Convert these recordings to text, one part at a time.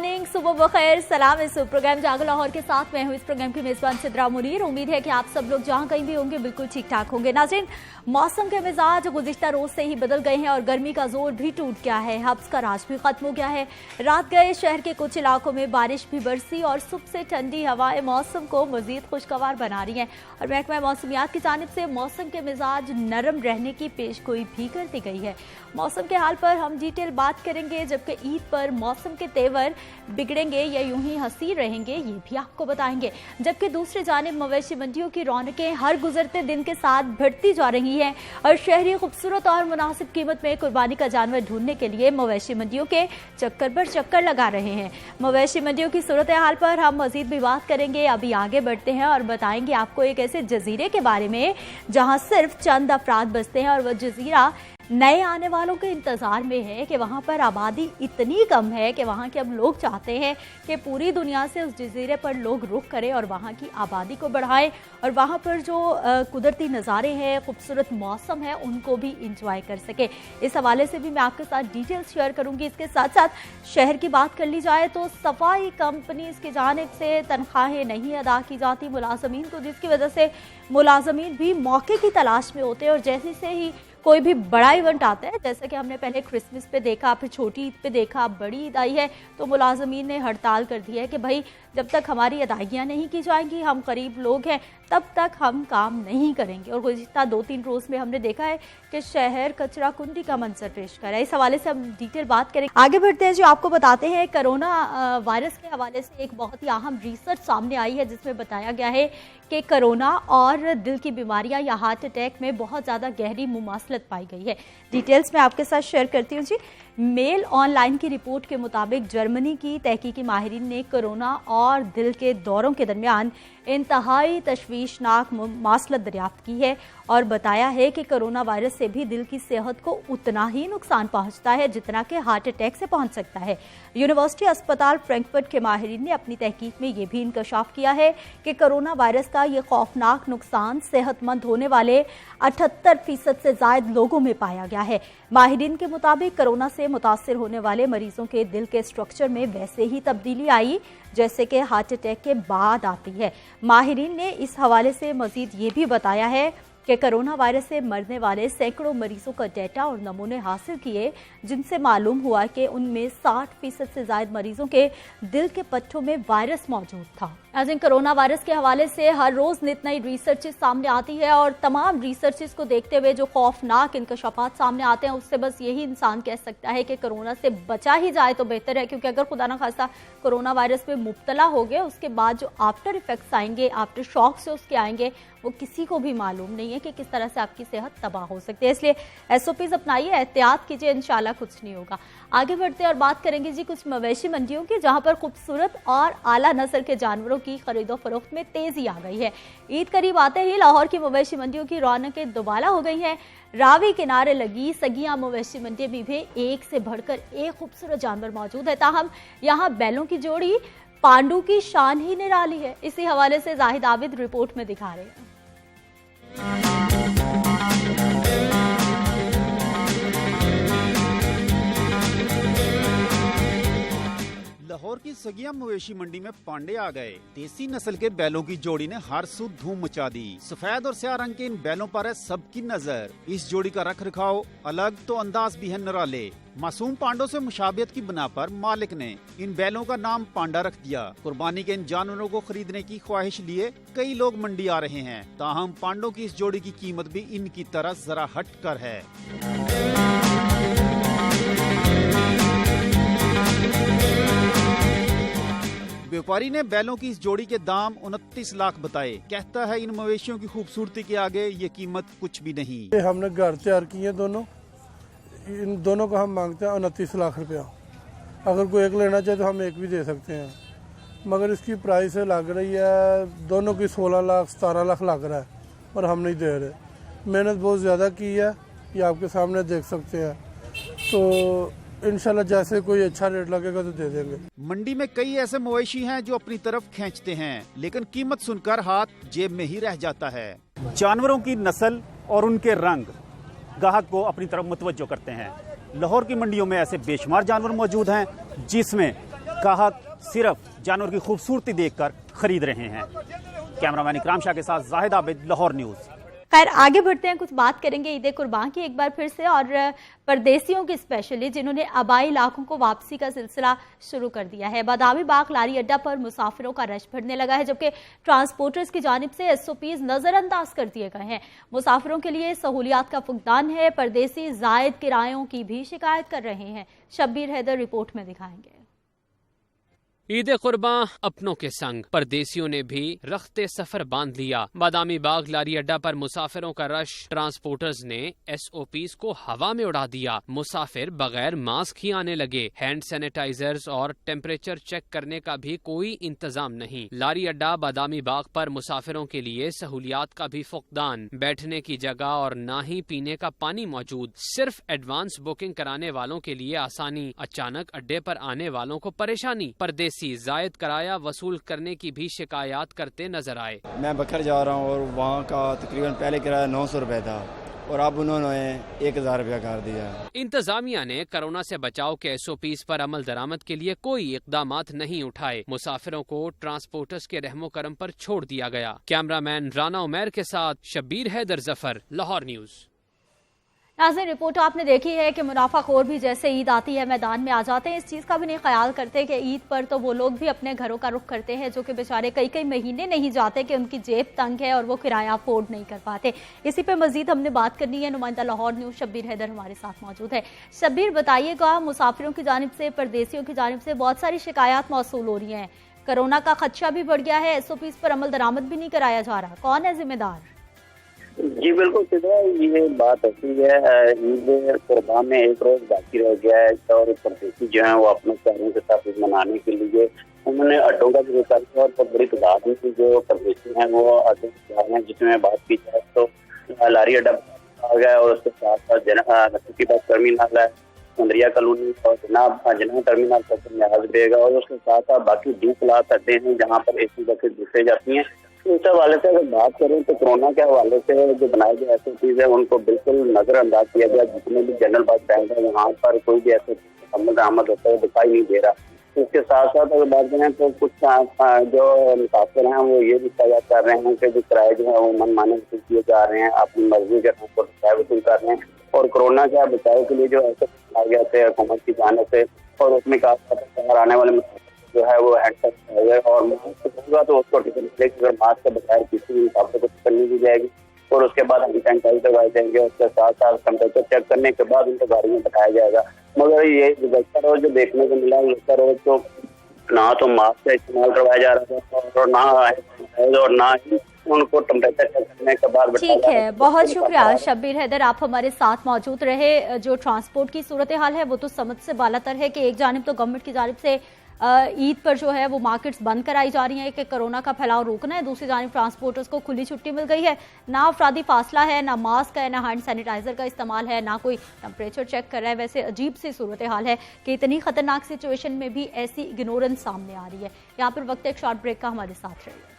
Morning, सुबह बखैर, सलाम। इस प्रोग्राम जागो लाहौर के साथ मैं हूँ इस प्रोग्राम की मेजबान सिद्रा मुनीर। उम्मीद है कि आप सब लोग जहाँ कहीं भी होंगे बिल्कुल ठीक ठाक होंगे। नाज़रीन, मौसम के मिजाज गुज़िश्ता रोज से ही बदल गए हैं और गर्मी का जोर भी टूट गया है। हब्स का राज भी खत्म हो गया है। रात गए शहर के कुछ इलाकों में बारिश भी बरसी और सुबह से ठंडी हवाएं मौसम को मजीद खुशगवार बना रही हैं और महकमा मौसमियात की जानिब से मौसम के मिजाज नरम रहने की पेशगोई भी कर दी गई है। मौसम के हाल पर हम डिटेल बात करेंगे, जबकि ईद पर मौसम के तेवर बिगड़ेंगे या यूं ही हंसी रहेंगे ये भी आपको बताएंगे। जबकि दूसरी जानिब मवेशी मंडियों की रौनकें हर गुजरते दिन के साथ बढ़ती जा रही हैं और शहरी खूबसूरत और मुनासिब कीमत में कुर्बानी का जानवर ढूंढने के लिए मवेशी मंडियों के चक्कर पर चक्कर लगा रहे हैं। मवेशी मंडियों की सूरत हाल पर हम मजीद भी बात करेंगे। अभी आगे बढ़ते हैं और बताएंगे आपको एक ऐसे जजीरे के बारे में जहां सिर्फ चंद अफराद बसते हैं और वह जजीरा नए आने वालों के इंतजार में है कि वहां पर आबादी इतनी कम है कि वहां के अब लोग चाहते हैं कि पूरी दुनिया से उस जजीरे पर लोग रुख करें और वहां की आबादी को बढ़ाएं और वहां पर जो कुदरती नज़ारे हैं, खूबसूरत मौसम है, उनको भी इंजॉय कर सके। इस हवाले से भी मैं आपके साथ डिटेल्स शेयर करूंगी। इसके साथ साथ शहर की बात कर ली जाए तो सफाई कंपनीज की जानिब से तनख्वाहें नहीं अदा की जाती मुलाजमीन को, जिसकी वजह से मुलाजमीन भी मौके की तलाश में होते हैं और जैसे से ही कोई भी बड़ा इवेंट आता है, जैसे कि हमने पहले क्रिसमस पे देखा, फिर छोटी ईद पे देखा, बड़ी ईद आई है तो मुलाजमीन ने हड़ताल कर दी है कि भाई जब तक हमारी अदायगियाँ नहीं की जाएंगी, हम गरीब लोग हैं, तब तक हम काम नहीं करेंगे। और गुज़िश्ता 2-3 रोज़ में हमने देखा है कि शहर कचरा कुंडी का मंजर पेश कर रहा है। इस हवाले से हम डिटेल बात करेंगे। आगे बढ़ते हैं, जो आपको बताते हैं कोरोना वायरस के हवाले से एक बहुत ही अहम रिसर्च सामने आई है जिसमें बताया गया है कि कोरोना और दिल की बीमारियां या हार्ट अटैक में बहुत ज़्यादा गहरी मुमासलत पाई गई है। डिटेल्स मैं आपके साथ शेयर करती हूँ जी। मेल ऑनलाइन की रिपोर्ट के मुताबिक जर्मनी की तहकीकी माहिरीन ने कोरोना और दिल के दौरों के दरमियान इंतहाई तशवीशनाक मुमासलत दरियाफ्त की है और बताया है कि कोरोना वायरस से भी दिल की सेहत को उतना ही नुकसान पहुंचता है जितना कि हार्ट अटैक से पहुंच सकता है। यूनिवर्सिटी अस्पताल फ्रैंकफर्ट के माहिरीन ने अपनी तहकीक में यह भी इंकशाफ किया है कि कोरोना वायरस का यह खौफनाक नुकसान सेहतमंद होने वाले 78% से ज्यादा लोगों में पाया गया है। माहिरीन के मुताबिक कोरोना से मुतासिर होने वाले मरीजों के दिल के स्ट्रक्चर में वैसे ही तब्दीली आई जैसे कि हार्ट अटैक के बाद आती है। माहिरीन ने इस हवाले से मजीद ये भी बताया है कि कोरोना वायरस से मरने वाले सैकड़ों मरीजों का डेटा और नमूने हासिल किए जिनसे मालूम हुआ कि उनमें 60% से ज्यादा मरीजों के दिल के पट्टों में वायरस मौजूद था। कोरोना वायरस के हवाले से हर रोज नित नई रिसर्च सामने आती है और तमाम रिसर्चेस को देखते हुए जो खौफनाक इंकशाफात सामने आते हैं उससे बस यही इंसान कह सकता है कि कोरोना से बचा ही जाए तो बेहतर है, क्योंकि अगर खुदा ना खास्ता कोरोना वायरस में मुब्तला हो गए उसके बाद जो आफ्टर इफेक्ट्स आएंगे, आफ्टर शॉक से उसके आएंगे, वो किसी को भी मालूम नहीं है कि किस तरह से आपकी सेहत तबाह हो सकती है। इसलिए SOPs अपनाइए, एहतियात कीजिए, इंशाल्लाह कुछ नहीं होगा। आगे बढ़ते और बात करेंगे जी कुछ मवेशी मंडियों की, जहां पर खूबसूरत और आला नस्ल के जानवरों की खरीदो फरोख्त में तेजी आ गई है। ईद करीब आते ही लाहौर की मवेशी मंडियों की रौनकें दोबारा हो गई हैं। रावी किनारे लगी सगिया मवेशी मंडी में भी एक से बढ़कर एक खूबसूरत जानवर मौजूद है। ताहम यहाँ बैलों की जोड़ी पांडू की शान ही निराली है। इसी हवाले से जाहिद आबिद रिपोर्ट में दिखा रहे हैं। लाहौर की सगिया मवेशी मंडी में पांडे आ गए। देसी नस्ल के बैलों की जोड़ी ने हर सू धूम मचा दी। सफेद और स्याह रंग के इन बैलों पर है सबकी नजर। इस जोड़ी का रख रखाव अलग तो अंदाज भी है निराले। मासूम पांडों से मुशाबियत की बिना पर मालिक ने इन बैलों का नाम पांडा रख दिया। कुर्बानी के इन जानवरों को खरीदने की ख्वाहिश लिए कई लोग मंडी आ रहे हैं। ताहम पांडों की इस जोड़ी की कीमत भी इनकी तरह जरा हट कर है। व्यापारी ने बैलों की इस जोड़ी के दाम 29 लाख बताए। कहता है इन मवेशियों की खूबसूरती के आगे ये कीमत कुछ भी नहीं। हमने घर तैयार किए हैं दोनों, इन दोनों को हम मांगते हैं 29 लाख रुपया। अगर कोई एक लेना चाहे तो हम एक भी दे सकते हैं, मगर इसकी प्राइस लग रही है दोनों की 16 लाख 17 लाख लग रहा है और हम नहीं दे रहे। मेहनत बहुत ज़्यादा की है, ये आपके सामने देख सकते हैं। तो इंशाल्लाह जैसे कोई अच्छा रेट लगेगा तो दे देंगे। मंडी में कई ऐसे मवेशी हैं जो अपनी तरफ खींचते हैं, लेकिन कीमत सुनकर हाथ जेब में ही रह जाता है। जानवरों की नस्ल और उनके रंग ग्राहक को अपनी तरफ मुतवज्जो करते हैं। लाहौर की मंडियों में ऐसे बेशुमार जानवर मौजूद हैं जिसमें ग्राहक सिर्फ जानवर की खूबसूरती देखकर खरीद रहे हैं। कैमरामैन इकराम शाह के साथ जाहिद आबिद, लाहौर न्यूज़। खैर आगे बढ़ते हैं, कुछ बात करेंगे ईद कुर्बान की एक बार फिर से, और परदेसियों की स्पेशली जिन्होंने आबाई इलाकों को वापसी का सिलसिला शुरू कर दिया है। बादामी बाग लारी अड्डा पर मुसाफिरों का रश बढ़ने लगा है, जबकि ट्रांसपोर्टर्स की जानिब से SOPs नजरअंदाज कर दिए गए हैं। मुसाफिरों के लिए सहूलियात का फुकदान है। परदेसी जायद किरायों की भी शिकायत कर रहे हैं। शब्बीर हैदर रिपोर्ट में दिखाएंगे। ईद कुर्बान अपनों के संग परदेसियों ने भी रख्ते सफर बांध लिया। बादामी बाग लारी अड्डा पर मुसाफिरों का रश, ट्रांसपोर्टर्स ने SOPs को हवा में उड़ा दिया। मुसाफिर बगैर मास्क ही आने लगे। हैंड सैनिटाइजर्स और टेम्परेचर चेक करने का भी कोई इंतजाम नहीं। लारी अड्डा बादामी बाग पर मुसाफिरों के लिए सहूलियात का भी फुकदान, बैठने की जगह और ना ही पीने का पानी मौजूद। सिर्फ एडवांस बुकिंग कराने वालों के लिए आसानी, अचानक अड्डे पर आने वालों को परेशानी। परदेसी जायद किराया वसूल करने की भी शिकायत करते नजर आए। मैं बकर जा रहा हूँ और वहाँ का तकरीबन पहले किराया 900 रुपए था और अब उन्होंने 1000 रुपया कर दिया। इंतजामिया ने कोरोना से बचाव के SOPs पर अमल दरामद के लिए कोई इकदामात नहीं उठाए। मुसाफिरों को ट्रांसपोर्टर्स के रहमो करम पर छोड़ दिया गया। कैमरामैन राना उमैर के साथ शब्बीर हैदर जफर, लाहौर न्यूज़। नाज़रीन, रिपोर्ट आपने देखी है कि मुनाफाखोर भी जैसे ईद आती है मैदान में आ जाते हैं। इस चीज़ का भी नहीं ख्याल करते कि ईद पर तो वो लोग भी अपने घरों का रुख करते हैं जो कि बेचारे कई कई महीने नहीं जाते, कि उनकी जेब तंग है और वो किराया अफोर्ड नहीं कर पाते। इसी पे मजीद हमने बात करनी है। नुमाइंदा लाहौर न्यूज़ शब्बीर हैदर हमारे साथ मौजूद है। शब्बीर, बताइएगा, मुसाफिरों की जानिब से, परदेसियों की जानिब से बहुत सारी शिकायत मौसूल हो रही हैं। कोरोना का खदशा भी बढ़ गया है, SOPs पर अमल दरामद भी नहीं कराया जा रहा। कौन है जिम्मेदार? जी बिल्कुल सीधा, ये बात ऐसी है। ईद कुर्बान में एक रोज बाकी रह गया है और परदेसी जो है वो अपने शहरों के साथ मनाने के लिए उन्होंने अड्डों का भी विचार किया और बहुत बड़ी तादाद में जो परदेसी हैं वो अड्डे जा रहे हैं। जिसमें बात की जाए तो लारी अड्डा आ गया और उसके साथ साथ नसीकी बाग टर्मिनल है, सुंदरिया कॉलोनी और जना टर्मिनल न्याज बेगा, और उसके साथ साथ बाकी 2 क्लास अड्डे हैं जहाँ पर AC बसें दूसरी जाती हैं। इस हवाले से अगर बात करें तो कोरोना के हवाले से जो बनाए गए SOPs है उनको बिल्कुल नजरअंदाज किया गया। जितने भी जनरल बस स्टैंड है वहाँ पर कोई भी ऐसे अमल दरामद होता है दिखाई नहीं दे रहा। इसके साथ साथ अगर बात करें तो कुछ जो मुसाफिर हैं वो ये भी शिकायत कर रहे हैं कि जो किराए जो है वो मनमाने वसूल किए जा रहे हैं, अपनी मर्जी के किराया वसूल कर रहे हैं। और कोरोना के बचाव के लिए जो SOP बनाए गए थे हुकूमत की जानिब से, और उसमें काफी आने वाले जो है वो हैंडसेट और मास्क होगा तो उसको अगर मास्क के बगैर किसी भी हिसाब से कुछ करनी दी जाएगी और उसके बाद हैंड सैनिटाइजर करवाए जाएंगे। उसके साथ साथ टेम्परेचर चेक करने के बाद उनको गाड़ी में बैठाया जाएगा। मगर ये गुज़श्ता रोज जो देखने को मिला, गुज़श्ता रोज तो ना तो मास्क का इस्तेमाल करवाया जा रहा था और ना ही उनको टेम्परेचर चेक करने के बाद। ठीक है, बहुत शुक्रिया शब्बीर हैदर, आप हमारे साथ मौजूद रहे। जो ट्रांसपोर्ट की सूरत हाल है वो तो समझ से बालातर है कि एक जानिब तो गवर्नमेंट की जानिब से ईद पर जो है वो मार्केट्स बंद कराई जा रही हैं कि कोरोना का फैलाव रोकना है, दूसरी जानिब ट्रांसपोर्टर्स को खुली छुट्टी मिल गई है। ना अफरादी फासला है, ना मास्क है, ना हैंड सैनिटाइजर का इस्तेमाल है, ना कोई टेम्परेचर चेक कर रहा है। वैसे अजीब सी सूरत हाल है कि इतनी खतरनाक सिचुएशन में भी ऐसी इग्नोरेंस सामने आ रही है। यहाँ पर वक्त एक शॉर्ट ब्रेक का, हमारे साथ रहिए।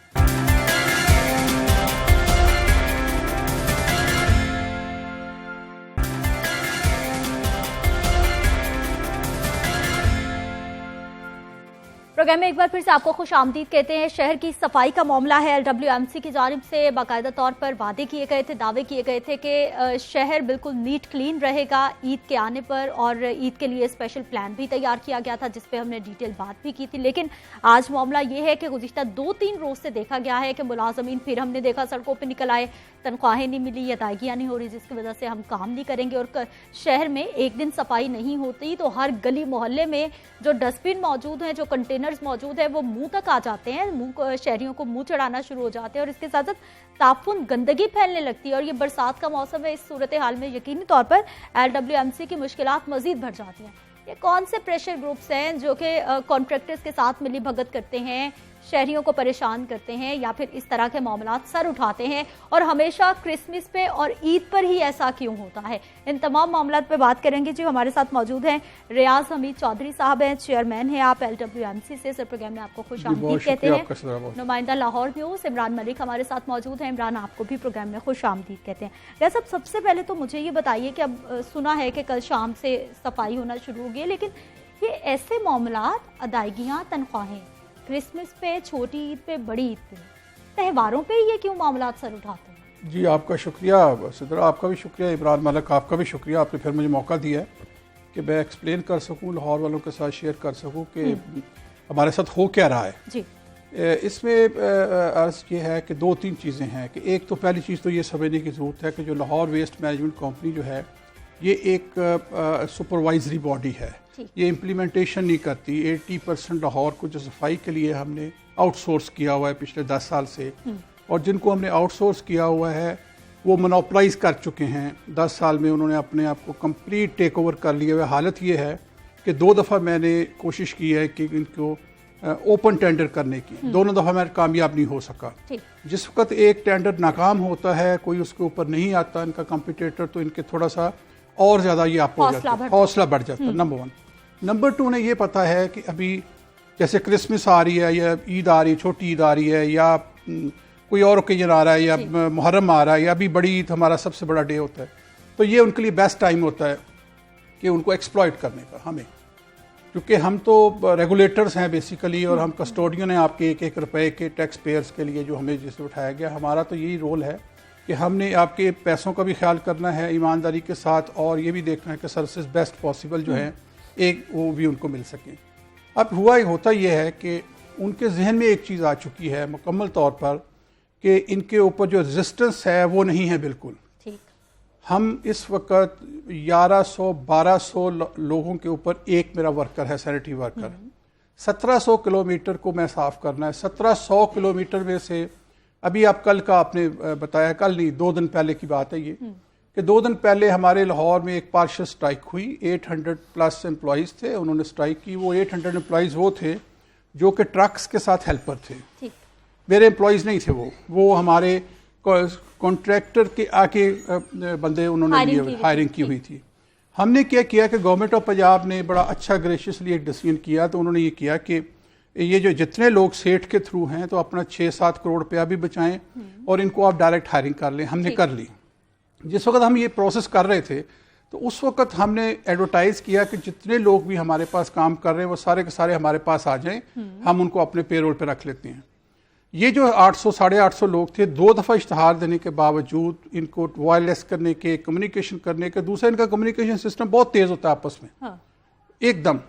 प्रोग्राम में एक बार फिर से आपको खुश आमदीद कहते हैं। शहर की सफाई का मामला है। LWMC की जानिब से बाकायदा तौर पर वादे किए गए थे, दावे किए गए थे कि शहर बिल्कुल नीट क्लीन रहेगा ईद के आने पर, और ईद के लिए स्पेशल प्लान भी तैयार किया गया था जिस पे हमने डिटेल बात भी की थी। लेकिन आज मामला ये है कि गुज़िश्ता 2-3 रोज से देखा गया है कि मुलाजमीन, फिर हमने देखा सड़कों पर निकल आए, तनख्वाहें नहीं मिली, अदायगियाँ नहीं हो रही, जिसकी वजह से हम काम नहीं करेंगे। और शहर में एक दिन सफाई नहीं होती तो हर गली मोहल्ले में जो डस्टबिन मौजूद हैं, जो कंटेनर्स मौजूद है, वो मुंह तक आ जाते हैं, शहरियों को मुंह चढ़ाना शुरू हो जाते हैं और इसके साथ साथ ताफुन गंदगी फैलने लगती है। और ये बरसात का मौसम है, इस सूरत हाल में यकीनी तौर पर LWMC की मुश्किलात मजीद बढ़ जाती हैं। ये कौन से प्रेशर ग्रुप्स हैं जो कि कॉन्ट्रैक्टर्स के साथ मिली भगत करते हैं, शहरियों को परेशान करते हैं, या फिर इस तरह के मामलात सर उठाते हैं, और हमेशा क्रिसमस पे और ईद पर ही ऐसा क्यों होता है? इन तमाम मामलात पे बात करेंगे। जी, हमारे साथ मौजूद हैं रियाज हमीद चौधरी साहब, हैं चेयरमैन हैं आप LWMC से। सर, प्रोग्राम में आपको खुश आमदीद कहते हैं। नुमाइंदा लाहौर न्यूज़ इमरान मलिक हमारे साथ मौजूद हैं। इमरान, आपको भी प्रोग्राम में खुश आमदीद कहते हैं। रियाज साहब, सबसे पहले तो मुझे ये बताइए कि अब सुना है कि कल शाम से सफाई होना शुरू हो गई, लेकिन ये ऐसे मामलात, अदायगियाँ, तनख्वाहें क्रिसमस पे, छोटी ईद पे, बड़ी ईद पे, त्योहारों पे ये क्यों मामलात सर उठाते हैं? जी आपका शुक्रिया सिद्रा, आपका भी शुक्रिया, इमरान मलिक आपका भी शुक्रिया, आपने फिर मुझे मौका दिया है कि मैं एक्सप्लेन कर सकूं, लाहौर वालों के साथ शेयर कर सकूं कि हमारे साथ हो क्या रहा है जी। इसमें अर्ज़ ये है कि 2-3 चीज़ें हैं कि एक तो पहली चीज़ तो ये समझने की ज़रूरत है कि जो लाहौर वेस्ट मैनेजमेंट कंपनी जो है ये एक सुपरवाइजरी बॉडी है, ये इम्प्लीमेंटेशन नहीं करती। 80% लाहौर को जो सफाई के लिए हमने आउटसोर्स किया हुआ है पिछले 10 साल से, और जिनको हमने आउटसोर्स किया हुआ है वो मोनोपलाइज कर चुके हैं। 10 साल में उन्होंने अपने आप को कंप्लीट टेक ओवर कर लिया हुआ। हालत ये है कि 2 दफ़ा मैंने कोशिश की है कि इनको ओपन टेंडर करने की, दोनों दफ़ा मैं कामयाब नहीं हो सका। जिस वक्त एक टेंडर नाकाम होता है, कोई उसके ऊपर नहीं आता इनका कंपटीटर, तो इनके थोड़ा सा और ज़्यादा ये आप हो जाता है, हौसला बढ़ जाता है, नंबर 1। नंबर 2 ने ये पता है कि अभी जैसे क्रिसमस आ रही है या ईद आ रही है, छोटी ईद आ रही है, या कोई और ओकेजन आ रहा है, या मुहर्रम आ रहा है, या अभी बड़ी ईद हमारा सबसे बड़ा डे होता है, तो ये उनके लिए बेस्ट टाइम होता है कि उनको एक्सप्लॉइट करने का। हमें क्योंकि हम तो रेगुलेटर्स हैं बेसिकली, और हम कस्टोडियन हैं आपके एक रुपए के टैक्स पेयर्स के लिए जो हमें जिससे उठाया गया। हमारा तो यही रोल है कि हमने आपके पैसों का भी ख्याल करना है ईमानदारी के साथ, और ये भी देखना है कि सर्विसेज बेस्ट पॉसिबल जो है एक वो भी उनको मिल सकें। अब होता यह है कि उनके जहन में एक चीज़ आ चुकी है मुकम्मल तौर पर कि इनके ऊपर जो रेजिस्टेंस है वो नहीं है बिल्कुल। हम इस वक्त 1100-1200 लोगों के ऊपर एक मेरा वर्कर है, सैनिटरी वर्कर। 1700 किलोमीटर को मैं साफ़ करना है। 1700 किलोमीटर में से अभी आप कल का आपने बताया, कल नहीं 2 दिन पहले की बात है ये, कि 2 दिन पहले हमारे लाहौर में एक पार्शियल स्ट्राइक हुई। 800 प्लस एम्प्लॉइज़ थे, उन्होंने स्ट्राइक की। वो 800 एम्प्लॉइज़ वो थे जो कि ट्रक्स के साथ हेल्पर थे, मेरे एम्प्लॉइज़ नहीं थे। वो हमारे कॉन्ट्रैक्टर के आके बंदे उन्होंने हायरिंग की हुई थी। हमने क्या किया कि गवर्नमेंट ऑफ पंजाब ने बड़ा अच्छा ग्रेशियसली एक डिसीजन किया। तो उन्होंने ये किया कि ये जो जितने लोग सेठ के थ्रू हैं तो अपना 6-7 करोड़ रुपया भी बचाएं और इनको आप डायरेक्ट हायरिंग कर लें। हमने कर ली। जिस वक्त हम ये प्रोसेस कर रहे थे तो उस वक्त हमने एडवर्टाइज़ किया कि जितने लोग भी हमारे पास काम कर रहे हैं वो सारे के सारे हमारे पास आ जाएं, हम उनको अपने पेरोल पे रख लेते हैं। ये जो 800-850 लोग थे, 2 दफ़ा इश्तहार देने के बावजूद इनको वायरलेस करने के, कम्युनिकेशन करने के, दूसरा इनका कम्युनिकेशन सिस्टम बहुत तेज़ होता है आपस में एकदम।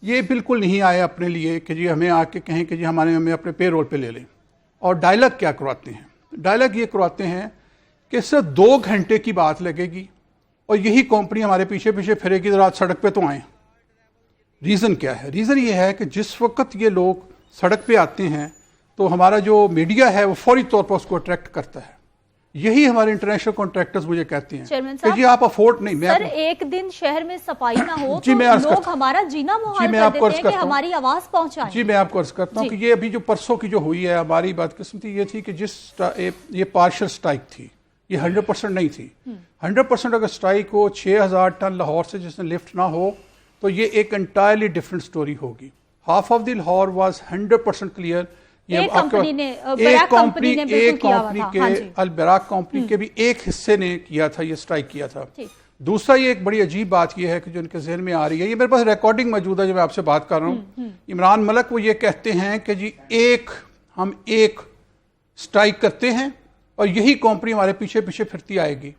ये बिल्कुल नहीं आए अपने लिए कि जी हमें आके कहें कि जी हमें अपने पेरोल पे ले लें। और डायलॉग क्या करवाते हैं? डायलॉग ये करवाते हैं कि सिर्फ 2 घंटे की बात लगेगी और यही कंपनी हमारे पीछे पीछे फिरेगी, रात सड़क पे तो आए। रीज़न क्या है? रीज़न ये है कि जिस वक्त ये लोग सड़क पे आते हैं तो हमारा जो मीडिया है वो फौरी तौर पर उसको अट्रैक्ट करता है। यही हमारे इंटरनेशनल कॉन्ट्रैक्टर्स मुझे कहते हैं कि जी आप अफोर्ड नहीं। सर एक दिन शहर में सफाई ना हो तो लोग हमारा जीना मुहाल कर देते हैं कि हमारी आवाज पहुंचाएं। जी मैं आपको अर्ज करता हूँ कि ये अभी जो परसों की जो हुई है, हमारी बदकिस्मती ये थी कि ये पार्शियल स्ट्राइक थी, ये 100% नहीं थी। 100% अगर स्ट्राइक हो, 6000 टन लाहौर से जिसने लिफ्ट ना हो, तो ये एक एंटायरली डिफरेंट स्टोरी होगी। Half of the Lahore was 100% clear. एक कंपनी ने के अलबराक कंपनी के भी एक हिस्से ने किया था, ये स्ट्राइक किया था। दूसरा ये एक बड़ी अजीब बात ये है कि जो इनके जहन में आ रही है, ये मेरे पास रिकॉर्डिंग मौजूद है जो मैं आपसे बात कर रहा हूँ। इमरान मलिक वो ये कहते हैं कि जी हम एक स्ट्राइक करते हैं और यही कंपनी हमारे पीछे पीछे फिरती आएगी,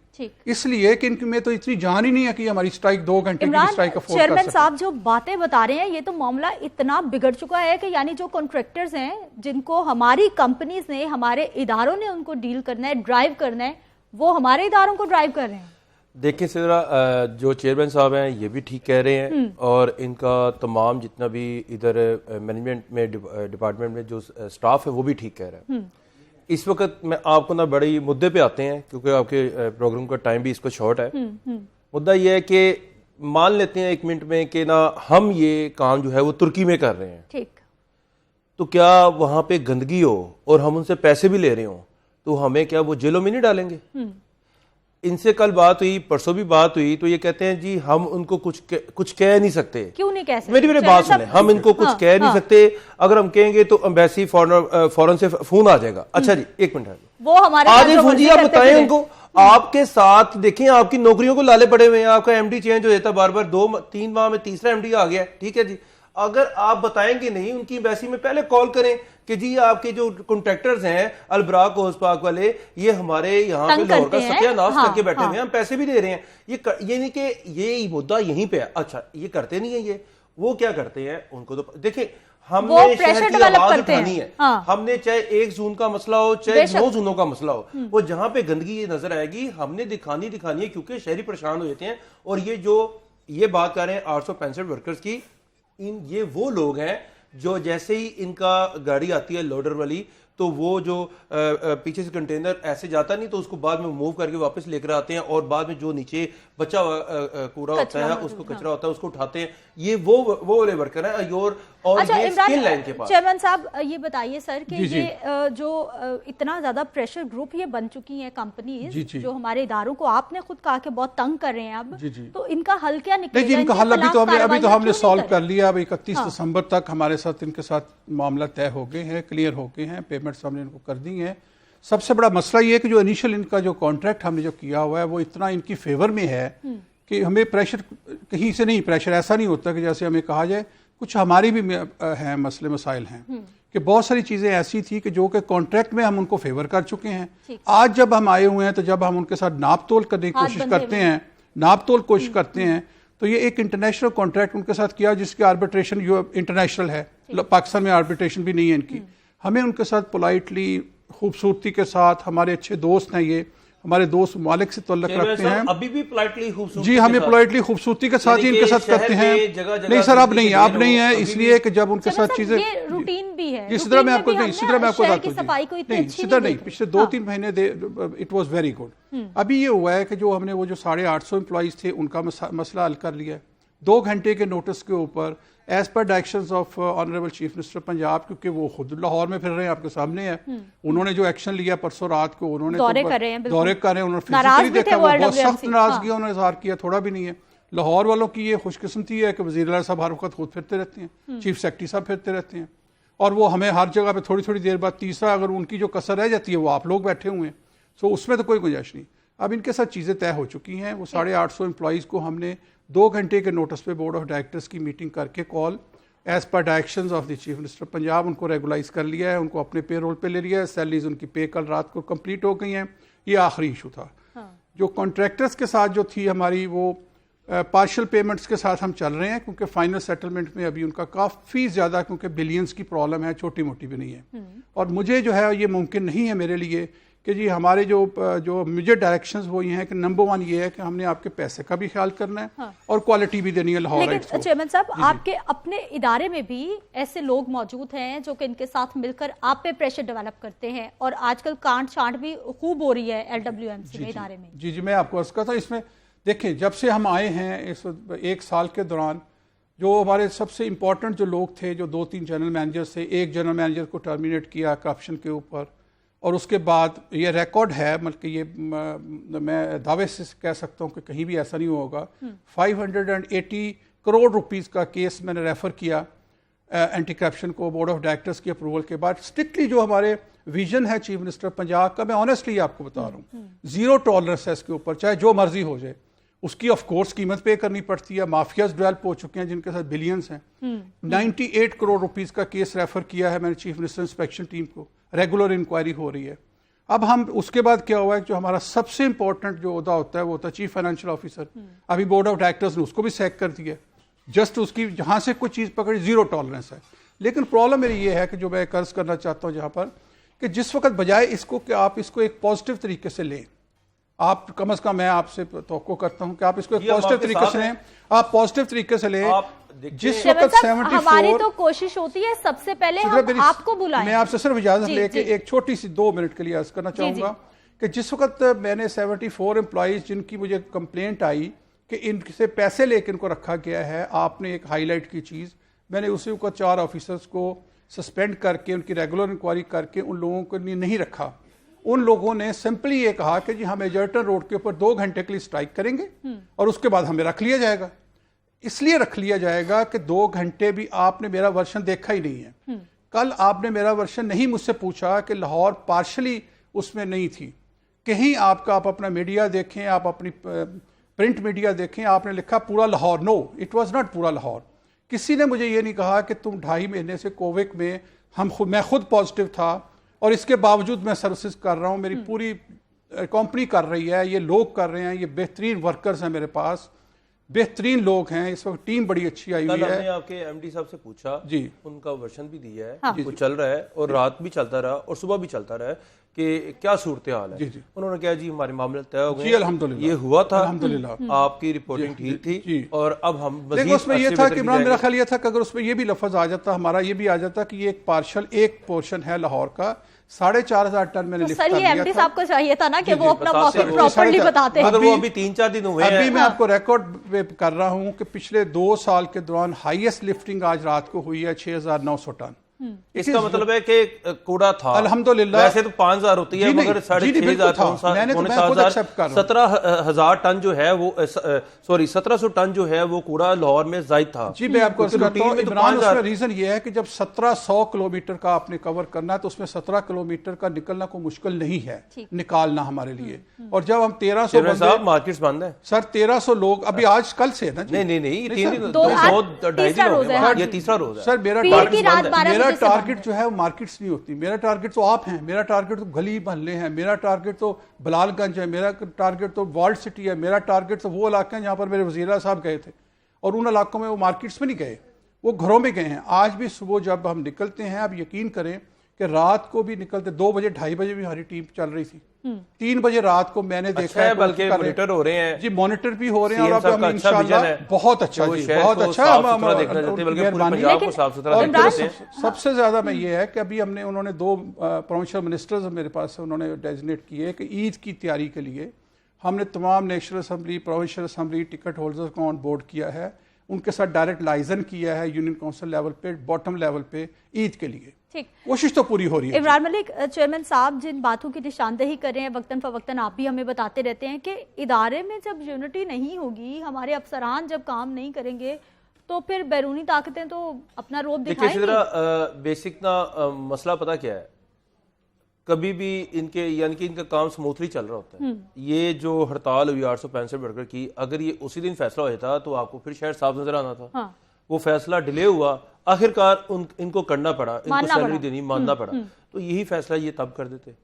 इसलिए कि इनकी में तो इतनी जान ही नहीं है कि हमारी स्ट्राइक 2 घंटे की स्ट्राइक अफोर्ड कर सकते। चेयरमैन साहब जो बातें बता रहे हैं, ये तो मामला इतना बिगड़ चुका है कि यानी जो कॉन्ट्रैक्टर्स हैं जिनको हमारी कंपनीज ने, हमारे इदारों ने उनको डील करना है, ड्राइव करना है, वो हमारे इदारों को ड्राइव कर रहे हैं। देखिए सिरा, जो चेयरमैन साहब हैं ये भी ठीक कह रहे हैं, और इनका तमाम जितना भी इधर मैनेजमेंट में डिपार्टमेंट में जो स्टाफ है वो भी ठीक कह रहा है। इस वक्त मैं आपको ना बड़ी मुद्दे पे आते हैं क्योंकि आपके प्रोग्राम का टाइम भी इसको शॉर्ट है। मुद्दा ये है कि मान लेते हैं 1 मिनट में कि ना हम ये काम जो है वो तुर्की में कर रहे हैं, ठीक, तो क्या वहां पे गंदगी हो और हम उनसे पैसे भी ले रहे हो तो हमें क्या वो जेलों में नहीं डालेंगे? इनसे कल बात हुई, परसों भी बात हुई, तो ये कहते हैं जी हम उनको कुछ कह नहीं सकते। क्यों नहीं कह सकते? मेरी बात सुने, हम इनको कुछ कह नहीं सकते। अगर हम कहेंगे तो एम्बेसी फॉरन से फोन आ जाएगा। अच्छा जी 1 मिनट है, वो हमारे आज फोन जी आप बताएं उनको, آپ کے ساتھ دیکھیں آپ کی نوکریوں کو لالے پڑے ہوئے ہیں, آپ کا ایم ڈی چینج ہو جاتا ہے بار بار, 2-3 ماہ میں تیسرا ایم ڈی آ گیا, ٹھیک ہے جی. اگر آپ بتائیں گے نہیں, ان کی ایمبیسی میں پہلے کال کریں کہ جی آپ کے جو کنٹریکٹرز ہیں البراق ہوس پاک والے, یہ ہمارے یہاں پہ لاہور کا ستیہ ناش کر کے بیٹھے ہوئے ہیں, ہم پیسے بھی دے رہے ہیں, یہ نہیں کہ یہ مدعا یہیں پہ ہے. اچھا یہ کرتے نہیں ہیں, یہ وہ کیا کرتے ہیں, ان کو تو دیکھیں ہم نے شہر کی آواز اٹھانی ہے, ہم نے چاہے 1 زون کا مسئلہ ہو چاہے 9 زونوں کا مسئلہ ہو, وہ جہاں پہ گندگی نظر آئے گی ہم نے دکھانی ہے, کیونکہ شہری پریشان ہو جاتے ہیں. اور یہ بات کر رہے ہیں 865 ورکرز کی, یہ وہ لوگ ہیں جو جیسے ہی ان کا گاڑی آتی ہے لوڈر والی, تو وہ جو پیچھے سے کنٹینر ایسے جاتا نہیں تو اس کو بعد میں موو کر کے واپس لے کر آتے ہیں, اور بعد میں جو نیچے بچا ہوا کوڑا ہوتا ہے اس کو کچرا ہوتا ہے اس کو اٹھاتے ہیں. یہ وہ والے ورکر ہیں ایور, اور یہ اسکل لائن کے پاس. چیئرمین صاحب یہ بتائیے سر کہ یہ جو اتنا زیادہ پریشر گروپ یہ بن چکی ہیں کمپنیز جو ہمارے اداروں کو آپ نے خود کہا کہ بہت تنگ کر رہے ہیں اب, تو ان کا حل کیا نکلے گا؟ ان کا حل ابھی تو ہم نے سالو کر لیا. اب 31 دسمبر تک ہمارے ساتھ ان کے ساتھ معاملہ طے ہو گئے ہیں, کلیئر ہو گئے ہیں, پیمنٹس ہم نے ان کو کر دی ہیں. سب سے بڑا مسئلہ یہ ہے کہ جو انیشل ان کا جو کانٹریکٹ ہم نے جو کیا ہوا ہے وہ اتنا ان کی فیور میں ہے کہ ہمیں پریشر کہیں سے نہیں, پریشر ایسا نہیں ہوتا کہ جیسے ہمیں کہا جائے, کچھ ہماری بھی ہیں مسئلے مسائل ہیں کہ بہت ساری چیزیں ایسی تھی کہ جو کہ کانٹریکٹ میں ہم ان کو فیور کر چکے ہیں. آج جب ہم آئے ہوئے ہیں تو جب ہم ان کے ساتھ ناپ تول کرنے کی کوشش کرتے ہیں تو یہ ایک انٹرنیشنل کانٹریکٹ ان کے ساتھ کیا جس کی آربیٹریشن انٹرنیشنل ہے, پاکستان میں آربیٹریشن بھی نہیں ہے ان کی. ہمیں ان کے ساتھ پولائٹلی خوبصورتی کے ساتھ, ہمارے اچھے دوست ہیں, یہ ہمارے دوست ممالک سے تعلق رکھتے ہیں, ابھی بھی پولائٹلی خوبصورتی جی ہمیں پولائٹلی خوبصورتی کے ساتھ ہی ان کے ساتھ کرتے ہیں. نہیں سر اب نہیں, آپ نہیں ہیں, اس لیے کہ جب ان کے ساتھ چیزیں روٹین بھی ہے, اسی طرح میں آپ کو نہیں پچھلے 2-3 مہینے اٹ واز ویری گڈ. ابھی یہ ہوا ہے کہ جو ہم نے وہ جو 850 امپلائیز تھے ان کا مسئلہ حل کر لیا 2 گھنٹے کے نوٹس کے اوپر, as per directions of honourable chief minister Punjab, کیونکہ وہ خود لاہور میں پھر رہے ہیں, آپ کے سامنے ہے, انہوں نے جو ایکشن لیا پرسوں رات کو, انہوں نے دورے کر رہے ہیں, انہوں نے فزیکلی دیکھا, وہ بہت سخت ناراضگی انہوں نے اظہار کیا, تھوڑا بھی نہیں ہے. لاہور والوں کی یہ خوش قسمتی ہے کہ وزیر اعلیٰ صاحب ہر وقت خود پھرتے رہتے ہیں, چیف سیکرٹری صاحب پھرتے رہتے ہیں, اور وہ ہمیں ہر جگہ پہ تھوڑی دیر بعد تیسرا اگر ان کی جو کسر رہ جاتی ہے وہ آپ لوگ بیٹھے ہوئے ہیں, سو اس میں تو کوئی گنجائش نہیں. اب ان کے ساتھ چیزیں طے ہو چکی ہیں. وہ 850 امپلائیز کو ہم نے 2 گھنٹے کے نوٹس پہ بورڈ آف ڈائریکٹرز کی میٹنگ کر کے call as per directions of the chief minister Punjab ان کو ریگولائز کر لیا ہے, ان کو اپنے پے رول پہ لے لیا ہے. سیلریز ان کی پے کل رات کو کمپلیٹ ہو گئی ہیں. یہ آخری ایشو تھا. جو کانٹریکٹرز کے ساتھ جو تھی ہماری وہ پارشل پیمنٹس کے ساتھ ہم چل رہے ہیں, کیونکہ فائنل سیٹلمنٹ میں ابھی ان کا کافی زیادہ, کیونکہ بلینز کی پرابلم ہے, چھوٹی موٹی بھی نہیں ہے. اور مجھے جو ہے یہ ممکن نہیں ہے میرے لیے کہ جی ہمارے جو مجھے ڈائریکشنز وہ یہ ہیں کہ نمبر 1 یہ ہے کہ ہم نے آپ کے پیسے کا بھی خیال کرنا ہے اور کوالٹی بھی دینی ہے لاہور رائٹس کو. چیئرمین صاحب آپ کے اپنے ادارے میں بھی ایسے لوگ موجود ہیں جو کہ ان کے ساتھ مل کر آپ پہ پریشر ڈیولپ کرتے ہیں, اور آج کل کانٹ چھانٹ بھی خوب ہو رہی ہے LWMC میں ادارے میں. جی میں آپ کو عرض کرتا ہوں, اس میں دیکھیں جب سے ہم آئے ہیں اس 1 سال کے دوران جو ہمارے سب سے امپورٹنٹ جو لوگ تھے, جو 2-3 جنرل مینیجر سے, ایک جنرل مینیجر کو ٹرمینیٹ کیا کرپشن کے اوپر, اور اس کے بعد یہ ریکارڈ ہے, بلکہ یہ میں دعوے سے کہہ سکتا ہوں کہ کہیں بھی ایسا نہیں ہوگا, 580 کروڑ روپیز کا کیس میں نے ریفر کیا اینٹی کرپشن کو بورڈ آف ڈائریکٹرز کی اپروول کے بعد. اسٹرکٹلی جو ہمارے ویژن ہے چیف منسٹر پنجاب کا, میں آنیسٹلی آپ کو بتا رہا ہوں, 0 ٹالرنس ہے اس کے اوپر, چاہے جو مرضی ہو جائے. اس کی آف کورس قیمت پے کرنی پڑتی ہے, مافیاز ڈیولپ ہو چکے ہیں جن کے ساتھ بلینز ہیں. 98 کروڑ روپیز کا کیس ریفر کیا ہے میں نے چیف منسٹر انسپیکشن ٹیم کو, ریگولر انکوائری ہو رہی ہے. اب ہم اس کے بعد کیا ہوا ہے, جو ہمارا سب سے امپورٹنٹ جو عہدہ ہوتا ہے وہ ہوتا ہے چیف فائنینشیل آفیسر. ابھی بورڈ آف ڈائریکٹرز نے اس کو بھی سیک کر دیا, جسٹ اس کی جہاں سے کوئی چیز پکڑی 0 ٹالرنس ہے. لیکن پرابلم میری یہ ہے کہ جو میں عرض کرنا چاہتا ہوں جہاں پر, کہ جس وقت بجائے اس کو کہ آپ اس کو ایک پازیٹیو طریقے سے لیں, آپ کم از کم میں آپ سے توقع کرتا ہوں کہ آپ اس کو ایک پازیٹیو طریقے سے لیں, آپ پازیٹیو طریقے سے لیں. جس وقت 74 ہماری تو کوشش ہوتی ہے سب سے پہلے ہم آپ کو بلائیں. میں آپ سے صرف اجازت لے کے ایک چھوٹی سی 2 منٹ کے لیے عرض کرنا چاہوں گا کہ جس وقت میں نے 74 امپلائیز جن کی مجھے کمپلینٹ آئی کہ ان سے پیسے لے کے ان کو رکھا گیا ہے, آپ نے ایک ہائی لائٹ کی چیز, میں نے اسی وقت 4 آفیسرز کو سسپینڈ کر کے ان کی ریگولر انکوائری کر کے ان لوگوں کے لیے نہیں رکھا. ان لوگوں نے سمپلی یہ کہا کہ جی ہم ایجرٹن روڈ کے اوپر 2 گھنٹے کے لیے اسٹرائک کریں گے اور اس کے بعد ہمیں رکھ لیا جائے گا. اس لیے رکھ لیا جائے گا کہ 2 گھنٹے بھی آپ نے میرا ورشن دیکھا ہی نہیں ہے. کل آپ نے میرا ورشن نہیں مجھ سے پوچھا کہ لاہور پارشلی اس میں نہیں تھی, कहीं आप अपना मीडिया देखें, आप अपनी प्रिंट मीडिया देखें, आपने लिखा पूरा Lahore. No, it was not पूरा लाहौर। किसी ने मुझे ये नहीं कहा कि तुम 2.5 महीने से कोविड में मैं खुद पॉजिटिव था और इसके बावजूद मैं सर्विसेज कर रहा हूँ, मेरी पूरी कंपनी कर रही है, ये लोग कर रहे हैं, ये बेहतरीन वर्कर्स हैं, मेरे पास बेहतरीन लोग हैं, इस वक्त टीम बड़ी अच्छी आई हुई है। हमने आपके एमडी साहब से पूछा जी, उनका वर्षन भी दिया है, हाँ। वो चल रहा है और रात भी चलता रहा और सुबह भी चलता रहा है कि क्या सूरत हाल है। जी। उन्होंने कहा जी हमारे मामले तय हो गए, जी अल्हम्दुलिल्लाह, ये हुआ था, अल्हम्दुलिल्लाह, आपकी रिपोर्टिंग ठीक थी और अब हम देखो उसमें ये था कि इमरान, मेरा ख्याल ये था कि अगर उसमें ये भी लफ्ज आ जाता, हमारा ये भी आ जाता कि ये एक पोर्शन है लाहौर का 4,500 टन मैंने तो लिफ्ट सर कर ये दिया एमडी था। साहब को चाहिए था ना कि वो अपना बताते मौसम हैं, प्रॉपर्ली बताते हैं। अगर वो अभी 3-4 दिन हुए हैं। अभी मैं आपको रिकॉर्ड कर रहा हूं कि पिछले 2 साल के दौरान हाईएस्ट लिफ्टिंग आज रात को हुई है 6,900 टन। इसका मतलब है कि कूड़ा था अल्हम्दुलिल्लाह, वैसे तो 5,000 होती है मगर 6,500 17,000 टन जो है वो 1700 टन जो है वो कूड़ा लाहौर में जायद था। जी मैं आपको इमरान, उसमें रीजन ये है कि जब 1700 किलोमीटर का आपने कवर करना है तो उसमें 17 किलोमीटर का निकलना कोई मुश्किल नहीं है निकालना हमारे लिए। और जब हम 1300 मार्केट्स बंद है सर, 1300 लोग अभी आज कल से ना जी, नहीं 3 दिन, तीसरा रोज है, ये तीसरा रोज है सर। मेरा टारगेट जो है वो मार्केट्स नहीं होती, मेरा टारगेट तो आप हैं, मेरा टारगेट तो गली महल्ले हैं, मेरा टारगेट तो बलालगंज है, मेरा टारगेट तो वर्ल्ड सिटी है, मेरा टारगेट तो वो इलाके हैं जहाँ पर मेरे वज़ीर साहब गए थे और उन इलाकों में वो मार्केट्स में नहीं गए, वो घरों में गए हैं। आज भी सुबह जब हम निकलते हैं, आप यकीन करें कि रात को भी निकलते 2 बजे 2:30 बजे भी हमारी टीम चल रही थी, 3 बजे रात को मैंने देखा है, बल्कि मॉनिटर हो रहे हैं जी, मॉनिटर भी हो रहे हैं और अब हम इंशाल्लाह बहुत अच्छा जी, बहुत अच्छा सबसे ज्यादा मैं ये है कि अभी हमने उन्होंने 2 प्रोविंशियल मिनिस्टर्स मेरे पास उन्होंने डेजिग्नेट किए कि ईद की तैयारी के लिए हमने तमाम national assembly, provincial assembly, ticket holders को ऑन बोर्ड किया है, उनके साथ डायरेक्ट लाइजन किया है यूनियन काउंसिल लेवल पे, बॉटम लेवल पे ईद के लिए। ठीक, कोशिश तो पूरी हो रही है। इमरान मलिक चेयरमैन साहब जिन बातों की निशानदेही कर रहे हैं वक्तन फवक्तन आप भी हमें बताते रहते हैं कि इदारे में जब यूनिटी नहीं होगी, हमारे अफसरान जब काम नहीं करेंगे तो फिर बैरूनी ताकतें तो अपना रोब दिखाएंगी। बेसिक ना मसला पता क्या है, कभी भी इनके यानी कि इनका काम स्मूथली चल रहा होता है। ये जो हड़ताल हुई 865 वर्कर की, अगर ये उसी दिन फैसला होता था तो आपको फिर शहर साफ नजर आना था। हाँ। वो फैसला डिले हुआ, आखिरकार इनको करना पड़ा, इनको सैलरी देनी, मानना पड़ा, तो यही फैसला ये तब कर देते।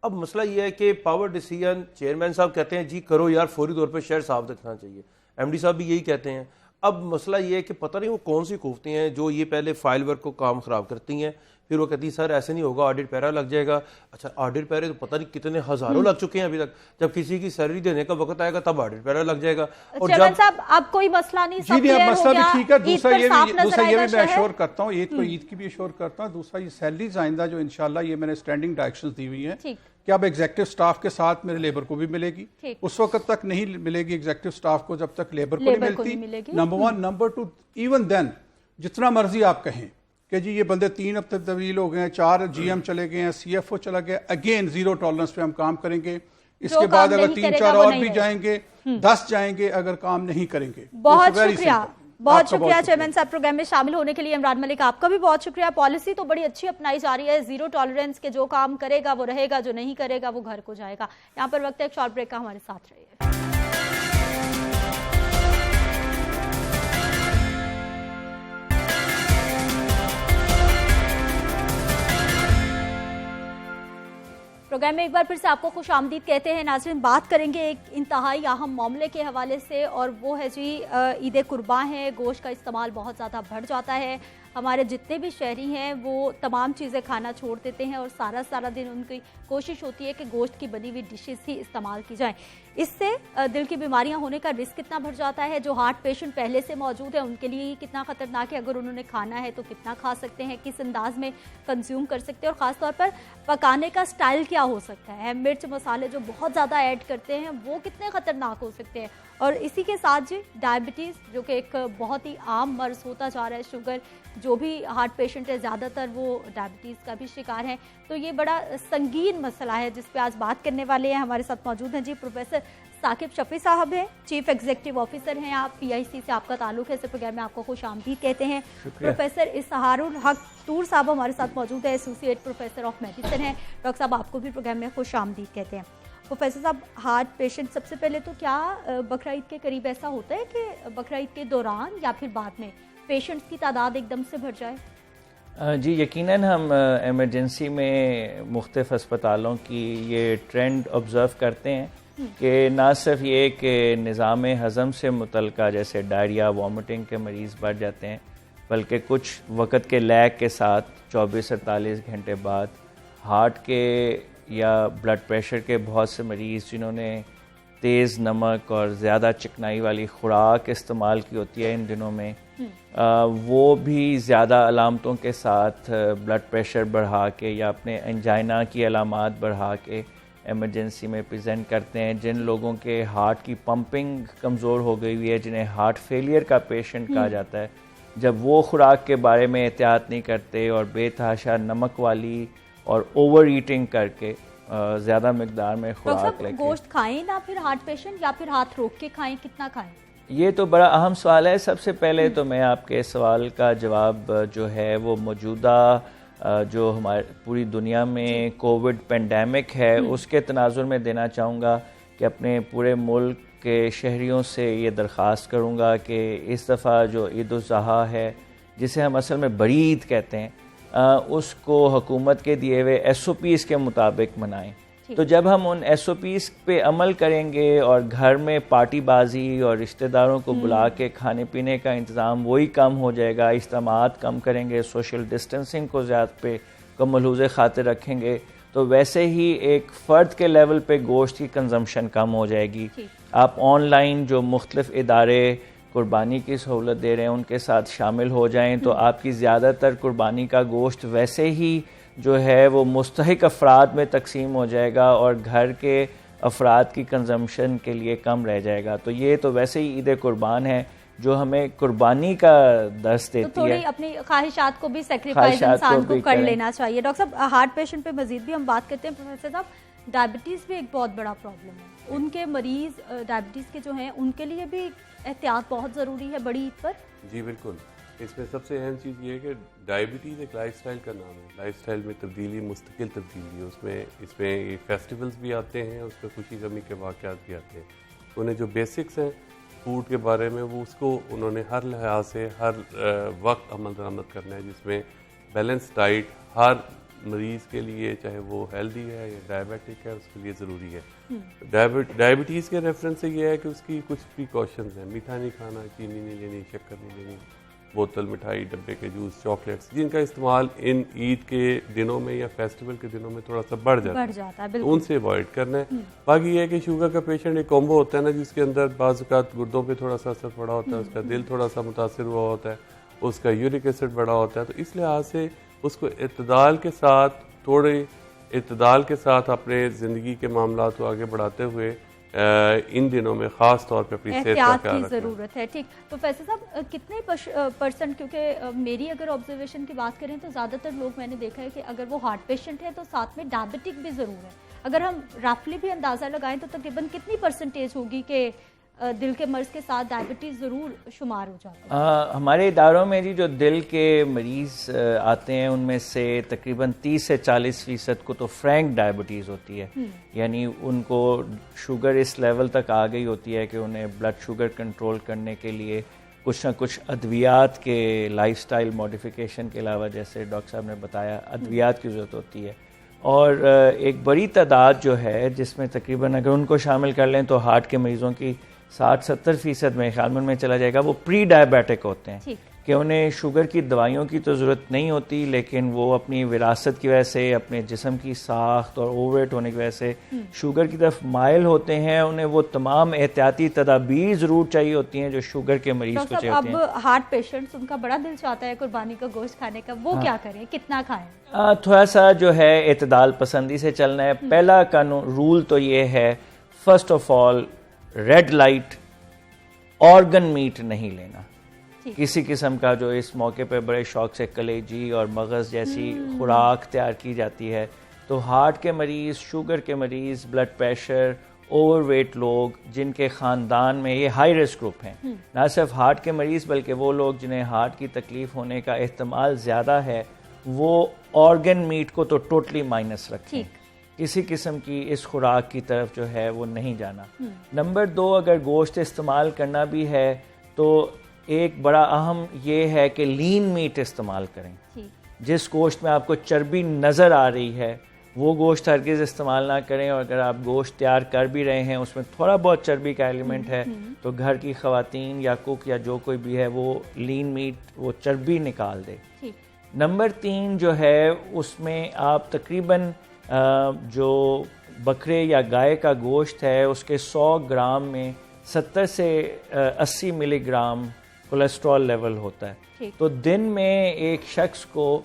अब मसला ये है कि पावर डिसीजन, चेयरमैन साहब कहते हैं जी करो यार, फौरी तौर पर शहर साफ रखना चाहिए, एमडी साहब भी यही कहते हैं। अब मसला ये है कि पता नहीं वो कौन सी कुफ्तें हैं जो ये पहले फाइल वर्क को काम खराब करती हैं, फिर वो कहती है सर ऐसे नहीं होगा, ऑडिट पैरा लग जाएगा। अच्छा ऑडिट पैरे तो पता नहीं कितने हजारों लग चुके हैं अभी तक, जब किसी की सैलरी देने का वक्त आएगा तब ऑडिट पैरा लग जाएगा। और जब साहब अब कोई मसला नहीं, जी नहीं, अब मसला भी ठीक है। दूसरा ये भी मैं अश्योर करता हूँ, ईद को ईद की भी अश्योर करता हूँ। दूसरा ये सैलरीज आइंदा जो इंशाल्लाह ये मैंने स्टैंडिंग डायरेक्शंस दी हुई है कि अब एग्जीक्यूटिव स्टाफ के साथ मेरे लेबर को भी मिलेगी, उस वक्त तक नहीं मिलेगी एग्जीक्यूटिव स्टाफ को जब तक लेबर को नहीं मिलती, नंबर 1। नंबर 2, इवन देन जितना मर्जी आप कहें कि जी ये बंदे 3 अब तक तब्दील हो गए हैं, 4 GM चले गए हैं, CFO चला गया, अगेन 0 टॉलरेंस पे हम काम करेंगे। इसके बाद अगर 3-4 और भी जाएंगे, 10 जाएंगे अगर काम नहीं करेंगे। बहुत शुक्रिया, बहुत शुक्रिया चेयरमैन साहब प्रोग्राम में शामिल होने के लिए। इमरान मलिक आपका भी बहुत शुक्रिया। पॉलिसी तो बड़ी अच्छी अपनाई जा रही है, 0 टॉलरेंस के, जो काम करेगा वो रहेगा, जो नहीं करेगा वो घर को जाएगा। यहाँ पर वक्त है एक शॉर्ट ब्रेक का, हमारे साथ रहिए। प्रोग्राम में एक बार फिर से आपको खुशामदीद कहते हैं। नाज़रीन, बात करेंगे एक इंतहाई अहम मामले के हवाले से और वो है जी ईद कुर्बान है। गोश्त का इस्तेमाल बहुत ज़्यादा बढ़ जाता है, हमारे जितने भी शहरी हैं वो तमाम चीज़ें खाना छोड़ देते हैं और सारा दिन उनकी कोशिश होती है कि गोश्त की बनी हुई डिशेस ही इस्तेमाल की जाएं। इससे दिल की बीमारियां होने का रिस्क कितना बढ़ जाता है। जो हार्ट पेशेंट पहले से मौजूद है उनके लिए कितना ख़तरनाक है, अगर उन्होंने खाना है तो कितना खा सकते हैं, किस अंदाज में कंज्यूम कर सकते हैं और ख़ासतौर पर पकाने का स्टाइल क्या हो सकता है। मिर्च मसाले जो बहुत ज़्यादा ऐड करते हैं वो कितने ख़तरनाक हो सकते हैं। और इसी के साथ जी डायबिटीज़ जो कि एक बहुत ही आम मर्ज़ होता जा रहा है, शुगर, जो भी हार्ट पेशेंट है ज़्यादातर वो डायबिटीज़ का भी शिकार हैं। तो ये बड़ा संगीन मसला है जिस पे आज बात करने वाले हैं। हमारे साथ मौजूद हैं जी प्रोफेसर साकिब शफी साहब हैं, चीफ एग्जीक्यूटिव ऑफिसर हैं आप, PIC से आपका ताल्लुक है, इस प्रोग्राम में आपको खुश आमदीद कहते हैं। प्रोफेसर इसहारुल हक तूर साहब हमारे साथ मौजूद है, एसोसिएट प्रोफेसर ऑफ मेडिसिन है। डॉक्टर साहब आपको भी प्रोग्राम में खुश आमदीद कहते हैं। प्रोफेसर साहब, हार्ट पेशेंट सबसे पहले तो क्या बकरा ईद के करीब ऐसा होता है कि बकरा ईद के दौरान या फिर बाद में पेशेंट्स की तादाद एकदम से बढ़ जाए? जी यकीनन हम एमरजेंसी में मुख्तलिफ अस्पतालों की ये ट्रेंड ऑब्ज़र्व करते हैं कि ना सिर्फ ये कि निज़ाम हज़म से मुतल्लिक़ा जैसे डायरिया, वॉमिटिंग के मरीज़ बढ़ जाते हैं, बल्कि कुछ वक़्त के लैग के साथ 24-48 घंटे बाद हार्ट के या ब्लड प्रेशर के बहुत से मरीज़ जिन्होंने तेज़ नमक और ज़्यादा चिकनाई वाली खुराक इस्तेमाल की होती है इन दिनों में, वो भी ज़्यादा अलामतों के साथ ब्लड प्रेशर बढ़ा के या अपने एंजाइना की अलामात बढ़ा के एमरजेंसी में प्रेजेंट करते हैं। जिन लोगों के हार्ट की पंपिंग कमज़ोर हो गई हुई है, जिन्हें हार्ट फेलियर का पेशेंट कहा जाता है, जब वो खुराक के बारे में एहतियात नहीं करते और बेतहाशा नमक वाली और ओवर ईटिंग करके ज़्यादा मिकदार में खुराक लेके गोश्त खाएं ना फिर हार्ट पेशेंट, या फिर हाथ रोक के खाएं, कितना खाएं? ये तो बड़ा अहम सवाल है। सबसे पहले तो मैं आपके सवाल का जवाब जो है वो मौजूदा जो हमारे पूरी दुनिया में कोविड पेंडेमिक है उसके तनाजुर में देना चाहूँगा कि अपने पूरे मुल्क के शहरियों से ये दरख्वास्त करूँगा कि इस दफ़ा जो ईद उल ज़ुहा है, जिसे हम असल में बड़ी ईद कहते हैं, उसको हुकूमत के दिए हुए SOPs के मुताबिक मनाएं। तो जब हम उन SOPs पे अमल करेंगे और घर में पार्टी बाजी और रिश्तेदारों को बुला के खाने पीने का इंतज़ाम वही कम हो जाएगा, इज्तिमात कम करेंगे, सोशल डिस्टेंसिंग को ज़्यादा पे को मलहूज़े खातिर रखेंगे, तो वैसे ही एक फ़र्द के लेवल पे गोश्त की कंजम्पशन कम हो जाएगी। आप ऑनलाइन जो मुख्तलिफ इदारे कुर्बानी की सहूलत दे रहे हैं उनके साथ शामिल हो जाएं, तो आपकी ज़्यादातर कुर्बानी का गोश्त वैसे ही जो है वो मुस्तहिक अफराद में तकसीम हो जाएगा और घर के अफराद की कंजम्पशन के लिए कम रह जाएगा। तो ये तो वैसे ही ईद कुर्बान है जो हमें कुर्बानी का दर्स देती है। तो थोड़ी अपनी ख्वाहिशात को भी सेक्रीफाइस इंसान को कर लेना चाहिए। डॉक्टर साहब, हार्ट पेशेंट पे मजीद भी हम बात करते हैं। प्रोफेसर साहब, डायबिटीज़ भी एक बहुत बड़ा प्रॉब्लम है। उनके मरीज़ डायबिटीज़ के जो हैं उनके लिए भी एहतियात बहुत ज़रूरी है बड़ी ईद पर। जी बिल्कुल, इसमें सबसे अहम चीज़ ये है कि डायबिटीज़ एक लाइफस्टाइल का नाम है। लाइफस्टाइल में तब्दीली, मुस्तकिल तब्दीली, इसमें फेस्टिवल्स भी आते हैं, उसमें खुशी गमी के वाक़यात भी आते हैं। उन्हें जो बेसिक्स हैं फूड के बारे में वो उसको उन्होंने हर लिहाज से हर वक्त अमल दरामद करना है, जिसमें बैलेंस डाइट हर मरीज़ के लिए, चाहे वो हेल्दी है या डायबिटिक है, उसके लिए ज़रूरी है। डायबिटीज़ के रेफरेंस से ये है कि उसकी कुछ प्रिकॉशंस हैं। मीठा नहीं खाना, चीनी नहीं लेनी, शक्कर नहीं लेनी, बोतल मिठाई, डब्बे के जूस, चॉकलेट्स जिनका इस्तेमाल इन ईद के दिनों में या फेस्टिवल के दिनों में थोड़ा सा बढ़ जाता है, तो उनसे अवॉइड करना है। बाकी ये है कि शुगर का पेशेंट एक कॉम्बो होता है ना, जिसके अंदर बाज़ औक़ात गुर्दों पे थोड़ा सा असर पड़ा होता है, उसका दिल थोड़ा सा मुतासिर हुआ होता है, उसका यूरिक एसिड बढ़ा होता है। तो इस लिहाज से उसको इत्तदाल के साथ, थोड़े इत्तदाल के साथ अपने ज़िंदगी के मामलात को आगे बढ़ाते हुए इन दिनों में ख़ास तौर पे अपनी सेहत का ख्याल रखना ज़रूरत है। ठीक, प्रोफेसर साहब, कितने परसेंट, क्योंकि मेरी अगर ऑब्जर्वेशन की बात करें तो ज़्यादातर लोग मैंने देखा है कि अगर वो हार्ट पेशेंट है तो साथ में डायबिटिक भी ज़रूर है। अगर हम रफली भी अंदाज़ा लगाएं तो तकरीबन कितनी परसेंटेज होगी कि दिल के मर्ज़ के साथ डायबिटीज़ ज़रूर शुमार हो जाता है? हमारे इदारों में जी जो दिल के मरीज़ आते हैं उनमें से तकरीबन 30 से 40% को तो फ्रैंक डायबिटीज़ होती है, यानी उनको शुगर इस लेवल तक आ गई होती है कि उन्हें ब्लड शुगर कंट्रोल करने के लिए कुछ ना कुछ अद्वियात के लाइफस्टाइल मॉडिफिकेशन के अलावा, जैसे डॉक्टर साहब ने बताया, अद्वियात की ज़रूरत होती है। और एक बड़ी तादाद जो है जिसमें तकरीबन अगर उनको शामिल कर लें तो हार्ट के मरीज़ों की 60-70% में ख्याल में चला जाएगा, वो प्री डायबिटिक होते हैं कि उन्हें शुगर की दवाइयों की तो ज़रूरत नहीं होती, लेकिन वो अपनी विरासत की वजह से, अपने जिस्म की साख्त और ओवरवेट होने की वजह से शुगर की तरफ माइल होते हैं। उन्हें वो तमाम एहतियाती तदाबीर ज़रूर चाहिए होती हैं जो शुगर के मरीज़ को चाहिए होती हैं। अब हार्ट पेशेंट्स, उनका बड़ा दिल चाहता है कुर्बानी का गोश्त खाने का, वो क्या करें, कितना खाएं? थोड़ा सा जो है एतदाल पसंदी से चलना है। पहला कानून रूल तो ये है, first of all red light organ meet नहीं लेना किसी किस्म का, जो इस मौके पर बड़े शौक से कलेजी और मगज़ जैसी खुराक तैयार की जाती है। तो हार्ट के मरीज़, शुगर के मरीज़, ब्लड प्रेशर, ओवरवेट लोग जिनके ख़ानदान में ये हाई रिस्क ग्रुप हैं, ना सिर्फ हार्ट के मरीज़ बल्कि वो लोग जिन्हें हार्ट की तकलीफ़ होने का एहतमाल ज़्यादा है, वो ऑर्गन मीट को तो टोटली माइनस रखें کسی قسم کی اس خوراک کی طرف جو ہے وہ نہیں جانا. نمبر 2, اگر گوشت استعمال کرنا بھی ہے تو ایک بڑا اہم یہ ہے کہ لین میٹ استعمال کریں. جس گوشت میں آپ کو چربی نظر آ رہی ہے وہ گوشت ہرگز استعمال نہ کریں, اور اگر آپ گوشت تیار کر بھی رہے ہیں اس میں تھوڑا بہت چربی کا ایلیمنٹ ہے تو گھر کی خواتین یا کوک یا جو کوئی بھی ہے وہ لین میٹ وہ چربی نکال دے. نمبر 3 جو ہے اس میں آپ تقریباً جو بکرے یا گائے کا گوشت ہے اس کے 100 گرام میں 70 سے 80 ملی گرام کولیسٹرول لیول ہوتا ہے. تو دن میں ایک شخص کو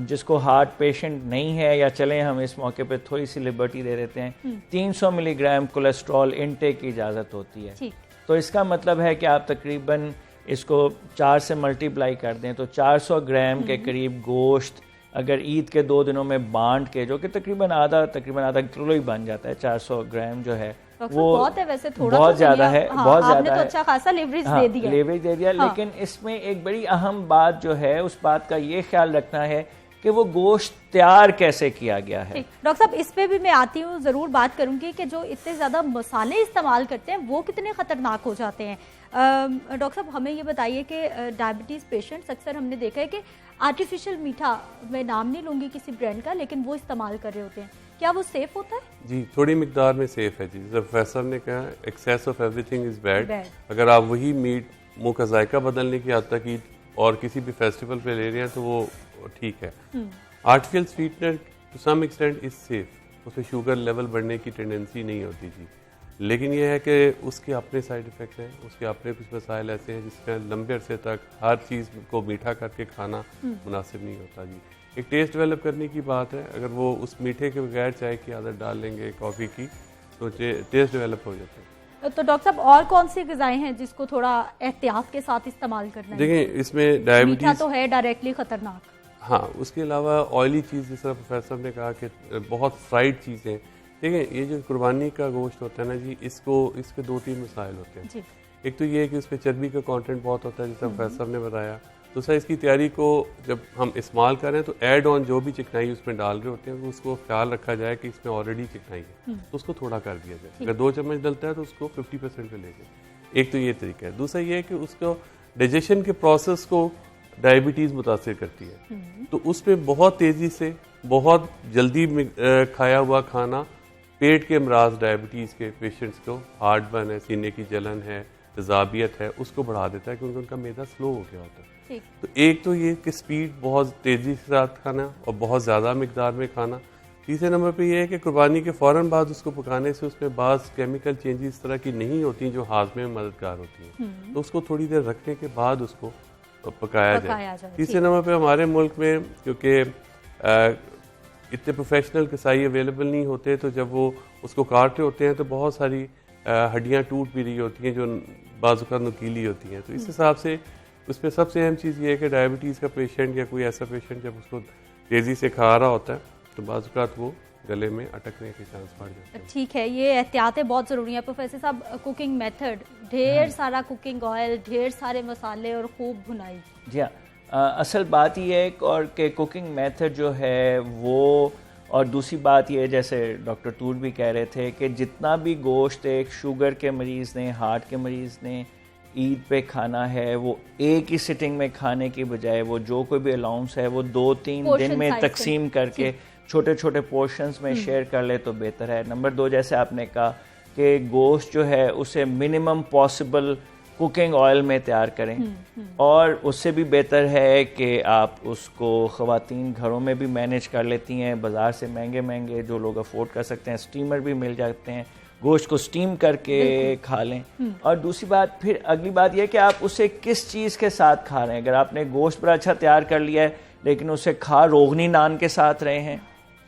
جس کو ہارٹ پیشنٹ نہیں ہے, یا چلیں ہم اس موقع پہ تھوڑی سی لبرٹی دے دیتے ہیں, 300 ملی گرام کولیسٹرول انٹیک کی اجازت ہوتی ہے. تو اس کا مطلب ہے کہ آپ تقریباً اس کو 4 سے ملٹیپلائی کر دیں تو 400 گرام کے قریب گوشت اگر عید کے 2 دنوں میں بانٹ کے, جو کہ تقریباً آدھا کلو ہی بن جاتا ہے, 400 گرام جو ہے وہ بہت ہے, ویسے تھوڑا بہت زیادہ ہے, بہت زیادہ ہے, اچھا خاصا لیوریج دے دیا. لیکن اس میں ایک بڑی اہم بات جو ہے اس بات کا یہ خیال رکھنا ہے کہ وہ گوشت تیار کیسے کیا گیا ہے. ڈاکٹر صاحب اس پہ بھی میں آتی ہوں, ضرور بات کروں گی کہ جو اتنے زیادہ مسالے استعمال کرتے ہیں وہ کتنے خطرناک ہو جاتے ہیں. ڈاکٹر صاحب ہمیں یہ بتائیے کہ ڈائبٹیز پیشنٹس اکثر ہم نے دیکھا ہے کہ آرٹیفیشل میٹھا, میں نام نہیں لوں گی کسی برانڈ کا, لیکن وہ استعمال کر رہے ہوتے ہیں. کیا وہ سیف ہوتا ہے؟ جی تھوڑی مقدار میں سیف ہے جی. جیسے پروفیسر نے کہا access of every thing is bad. اگر آپ وہی میٹ منہ کا ذائقہ بدلنے کی حد تک اور کسی بھی فیسٹیول پہ لے رہے ہیں تو وہ ٹھیک ہے. Artificial sweetener to some extent is safe, اس میں شوگر لیول بڑھنے کی ٹینڈنسی نہیں ہوتی جی, لیکن یہ ہے کہ اس کے اپنے سائیڈ ایفیکٹس ہیں, اس کے اپنے کچھ مسائل ایسے ہیں جس میں لمبے عرصے تک ہر چیز کو میٹھا کر کے کھانا مناسب نہیں ہوتا جی. ایک ٹیسٹ ڈیولپ کرنے کی بات ہے, اگر وہ اس میٹھے کے بغیر چائے کی عادت ڈال لیں گے, کافی کی, تو ٹیسٹ ڈیولپ ہو جاتا ہے. تو ڈاکٹر صاحب اور کون سی غذائیں ہیں جس کو تھوڑا احتیاط کے ساتھ استعمال کرنا ہے؟ دیکھیں اس میں ڈائبٹیز میٹھا تو ہے ڈائریکٹلی خطرناک, ہاں اس کے علاوہ آئلی چیز جس طرح پروفیسر نے کہا کہ بہت فرائیڈ چیزیں. دیکھیں یہ جو قربانی کا گوشت ہوتا ہے نا جی, اس کے 2-3 مسائل ہوتے ہیں. ایک تو یہ ہے کہ اس میں چربی کا کانٹینٹ بہت ہوتا ہے جس طرح پروفیسر نے بتایا. دوسرا اس کی تیاری کو جب ہم استعمال کریں تو ایڈ آن جو بھی چکنائی اس میں ڈال رہے ہوتے ہیں اس کو خیال رکھا جائے کہ اس میں آلریڈی چکنائی ہے تو اس کو تھوڑا کر دیا جائے. اگر 2 چمچ ڈلتا ہے تو اس کو 50% پہ لے جائے. ایک تو یہ طریقہ ہے. دوسرا یہ ہے کہ اس کو ڈائجیشن کے پروسیس کو ڈائبٹیز متاثر کرتی ہے, تو اس میں بہت تیزی سے بہت جلدی کھایا ہوا کھانا پیٹ کے امراض ڈائبٹیز کے پیشنٹس کو, ہارٹ برن ہے, سینے کی جلن ہے, تذابیت ہے, اس کو بڑھا دیتا ہے کیونکہ ان کا معدہ سلو ہو گیا ہوتا ہے. تو ایک تو یہ کہ سپیڈ بہت تیزی کے ساتھ کھانا اور بہت زیادہ مقدار میں کھانا. تیسرے نمبر پہ یہ ہے کہ قربانی کے فوراً بعد اس کو پکانے سے اس میں بعض کیمیکل چینجز اس طرح کی نہیں ہوتی جو ہاضمے میں مددگار ہوتی ہیں, تو اس کو تھوڑی دیر رکھنے کے بعد اس کو پکایا جائے. تیسرے نمبر پہ ہمارے ملک میں کیونکہ اتنے پروفیشنل کسائی اویلیبل نہیں ہوتے, تو جب وہ اس کو کاٹ رہے ہوتے ہیں تو بہت ساری ہڈیاں ٹوٹ بھی رہی ہوتی ہیں جو بعض اوقات نکیلی ہوتی ہیں. تو اس حساب سے اس میں سب سے اہم چیز یہ ہے کہ ڈائبٹیز کا پیشنٹ یا کوئی ایسا پیشنٹ جب اس کو تیزی سے کھا رہا ہوتا ہے تو بعض اوقات وہ گلے میں اٹکنے کے چانس بڑھ جاتے ہیں. ٹھیک ہے, یہ احتیاطیں بہت ضروری ہیں. پروفیسر صاحب کوکنگ میتھڈ, ڈھیر سارا کوکنگ آئل, ڈھیر سارے مسالے اور خوب بھنائی. جی ہاں, اصل بات یہ ہے اور کہ کوکنگ میتھڈ جو ہے وہ, اور دوسری بات یہ جیسے ڈاکٹر طور بھی کہہ رہے تھے کہ جتنا بھی گوشت ایک شوگر کے مریض نے, ہارٹ کے مریض نے عید پہ کھانا ہے وہ ایک ہی سٹنگ میں کھانے کی بجائے وہ جو کوئی بھی الاؤنس ہے وہ 2-3 دن میں تقسیم کر کے چھوٹے چھوٹے پورشنز میں شیئر کر لے تو بہتر ہے. نمبر 2 جیسے آپ نے کہا کہ گوشت جو ہے اسے منیمم پاسبل کوکنگ آئل میں تیار کریں, اور اس سے بھی بہتر ہے کہ آپ اس کو خواتین گھروں میں بھی مینیج کر لیتی ہیں. بازار سے مہنگے جو لوگ افورڈ کر سکتے ہیں اسٹیمر بھی مل جاتے ہیں, گوشت کو اسٹیم کر کے کھا لیں. اور دوسری بات پھر اگلی بات یہ کہ آپ اسے کس چیز کے ساتھ کھا رہے ہیں. اگر آپ نے گوشت بڑا اچھا تیار کر لیا ہے لیکن اسے کھا روغنی نان کے ساتھ رہے ہیں,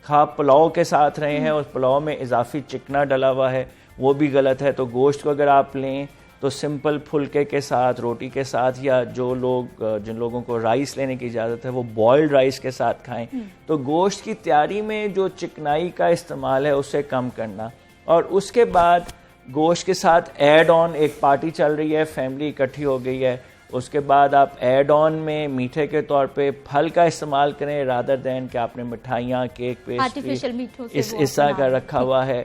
کھا پلاؤ کے ساتھ رہے ہیں, اور پلاؤ میں اضافی چکنا ڈلا ہوا ہے, وہ بھی غلط ہے. تو گوشت کو اگر آپ لیں تو سمپل پھلکے کے ساتھ, روٹی کے ساتھ, یا جو لوگ جن لوگوں کو رائس لینے کی اجازت ہے وہ بوائلڈ رائس کے ساتھ کھائیں. تو گوشت کی تیاری میں جو چکنائی کا استعمال ہے اسے کم کرنا. اور اس کے بعد گوشت کے ساتھ ایڈ آن ایک پارٹی چل رہی ہے, فیملی اکٹھی ہو گئی ہے, اس کے بعد آپ ایڈ آن میں میٹھے کے طور پہ پھل کا استعمال کریں رادر دین کہ آپ نے مٹھائیاں کیک پیسٹری اس طرح کا رکھا ہوا ہے.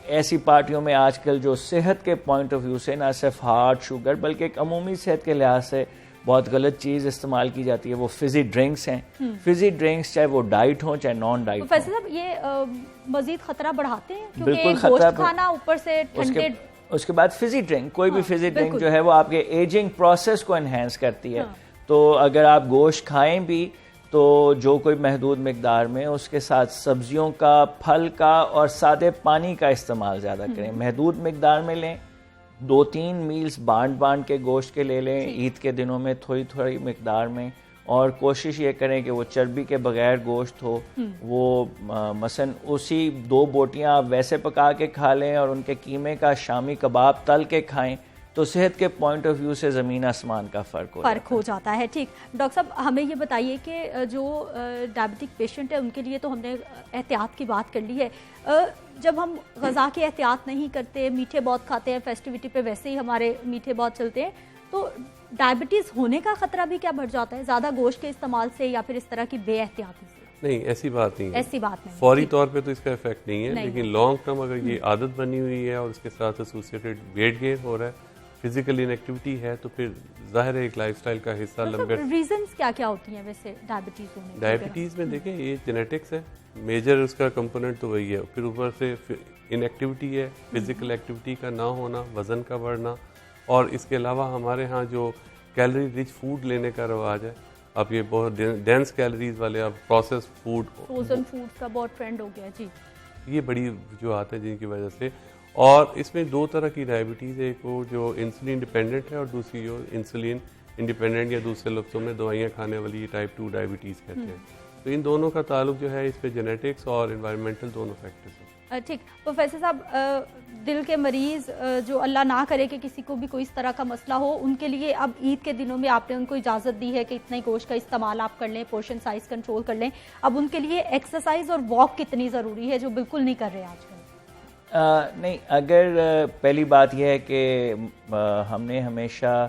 ایسی پارٹیوں میں آج کل جو صحت کے پوائنٹ آف ویو سے نہ صرف ہارٹ شوگر بلکہ ایک عمومی صحت کے لحاظ سے بہت غلط چیز استعمال کی جاتی ہے وہ فزی ڈرنکس ہیں. فزی ڈرنکس چاہے وہ ڈائٹ ہوں چاہے نان ڈائٹ ہوں. ویسے صاحب یہ مزید خطرہ بڑھاتے ہیں کیونکہ گوشت کھانا اوپر سے ٹھنڈے. اس کے بعد فزی ڈرنک کوئی بھی فزی ڈرنک جو ہے وہ آپ کے ایجنگ پروسیس کو انہینس کرتی ہے. تو اگر آپ گوشت کھائیں بھی تو جو کوئی محدود مقدار میں اس کے ساتھ سبزیوں کا پھل کا اور سادے پانی کا استعمال زیادہ کریں. محدود مقدار میں لیں 2-3 میلز بانٹ کے گوشت کے لے لیں عید کے دنوں میں تھوڑی مقدار میں اور کوشش یہ کریں کہ وہ چربی کے بغیر گوشت ہو. وہ مثلا اسی 2 بوٹیاں آپ ویسے پکا کے کھا لیں اور ان کے قیمے کا شامی کباب تل کے کھائیں تو صحت کے پوائنٹ آف ویو سے زمین آسمان کا فرق ہو جاتا ہے. ٹھیک ڈاکٹر صاحب ہمیں یہ بتائیے کہ جو ڈائبٹک پیشنٹ ہے ان کے لیے تو ہم نے احتیاط کی بات کر لی ہے. جب ہم غذا کی احتیاط نہیں کرتے میٹھے بہت کھاتے ہیں فیسٹیوٹی پہ ویسے ہی ہمارے میٹھے بہت چلتے ہیں تو ڈائبٹیز ہونے کا خطرہ بھی کیا بڑھ جاتا ہے زیادہ گوشت کے استعمال سے یا پھر اس طرح کی بے احتیاطی سے؟ نہیں ایسی بات نہیں ہے. ایسی بات نہیں. فوری طور پہ تو اس کا افیکٹ نہیں ہے لیکن لانگ ٹرم اگر یہ عادت بنی ہوئی ہے اور اس کے ساتھ ایسوسیٹڈ ویٹ گین ہو رہا ہے فزیکل انیکٹیویٹی ہے تو پھر ظاہر ہے ایک لائف سٹائل کا حصہ لمبے. ریزنز کیا کیا ہوتی ہیں ویسے ڈائبٹیز ہونے؟ ڈائبٹیز میں دیکھیں یہ جینیٹکس ہے میجر اس کا کمپوننٹ تو وہی ہے. پھر اوپر سے انیکٹیویٹی ہے فزیکل ایکٹیویٹی کا نہ ہونا وزن کا بڑھنا اور اس کے علاوہ ہمارے ہاں جو کیلری رچ فوڈ لینے کا رواج ہے اب یہ بہت ڈینس کیلریز والے اب پروسیس فوڈ فروزن فوڈ کا بہت ٹرینڈ ہو گیا جی. یہ بڑی وجوہات ہیں جن کی وجہ سے. اور اس میں 2 طرح کی ڈائبٹیز ہے ایک وہ جو انسولین ڈیپینڈنٹ ہے اور دوسری جو انسولین انڈیپینڈنٹ یا دوسرے لفظوں میں دوائیاں کھانے والی یہ ٹائپ 2 ڈائبٹیز کہتے ہیں. تو ان دونوں کا تعلق جو ہے اس پہ جینیٹکس اور انوائرمنٹل دونوں فیکٹرز ہیں. ٹھیک پروفیسر صاحب دل کے مریض جو اللہ نہ کرے کہ کسی کو بھی کوئی اس طرح کا مسئلہ ہو ان کے لیے اب عید کے دنوں میں آپ نے ان کو اجازت دی ہے کہ اتنا ہی گوشت کا استعمال آپ کر لیں پورشن سائز کنٹرول کر لیں. اب ان کے لیے ایکسرسائز اور واک کتنی ضروری ہے جو بالکل نہیں کر رہے آج کل؟ نہیں اگر پہلی بات یہ ہے کہ ہم نے ہمیشہ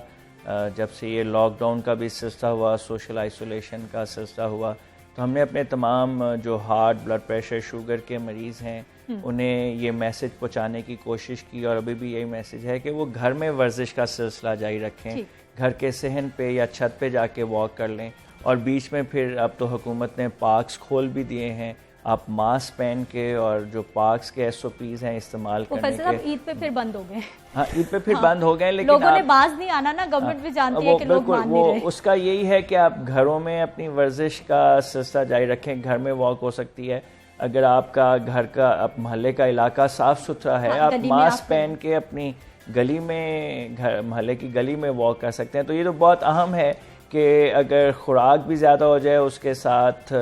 جب سے یہ لاک ڈاؤن کا بھی سلسلہ ہوا سوشل آئسولیشن کا سلسلہ ہوا تو ہم نے اپنے تمام جو ہارٹ بلڈ پریشر شوگر کے مریض ہیں انہیں یہ میسج پہنچانے کی کوشش کی اور ابھی بھی یہی میسج ہے کہ وہ گھر میں ورزش کا سلسلہ جاری رکھیں. گھر کے صحن پہ یا چھت پہ جا کے واک کر لیں اور بیچ میں پھر اب تو حکومت نے پارکس کھول بھی دیے ہیں آپ ماسک پہن کے اور جو پارکس کے SOPs ہیں استعمال کرنے کے. عید پہ پھر بند ہو گئے. ہاں عید پہ پھر بند ہو گئے لیکن لوگوں نے باز نہیں آنا نا گورنمنٹ بھی جانتی ہے کہ لوگ مان نہیں رہے. اس کا یہی ہے کہ آپ گھروں میں اپنی ورزش کا سلسلہ جاری رکھیں. گھر میں واک ہو سکتی ہے اگر آپ کا گھر کا محلے کا علاقہ صاف ستھرا ہے آپ ماسک پہن کے اپنی گلی میں محلے کی گلی میں واک کر سکتے ہیں. تو یہ تو بہت اہم ہے کہ اگر خوراک بھی زیادہ ہو جائے اس کے ساتھ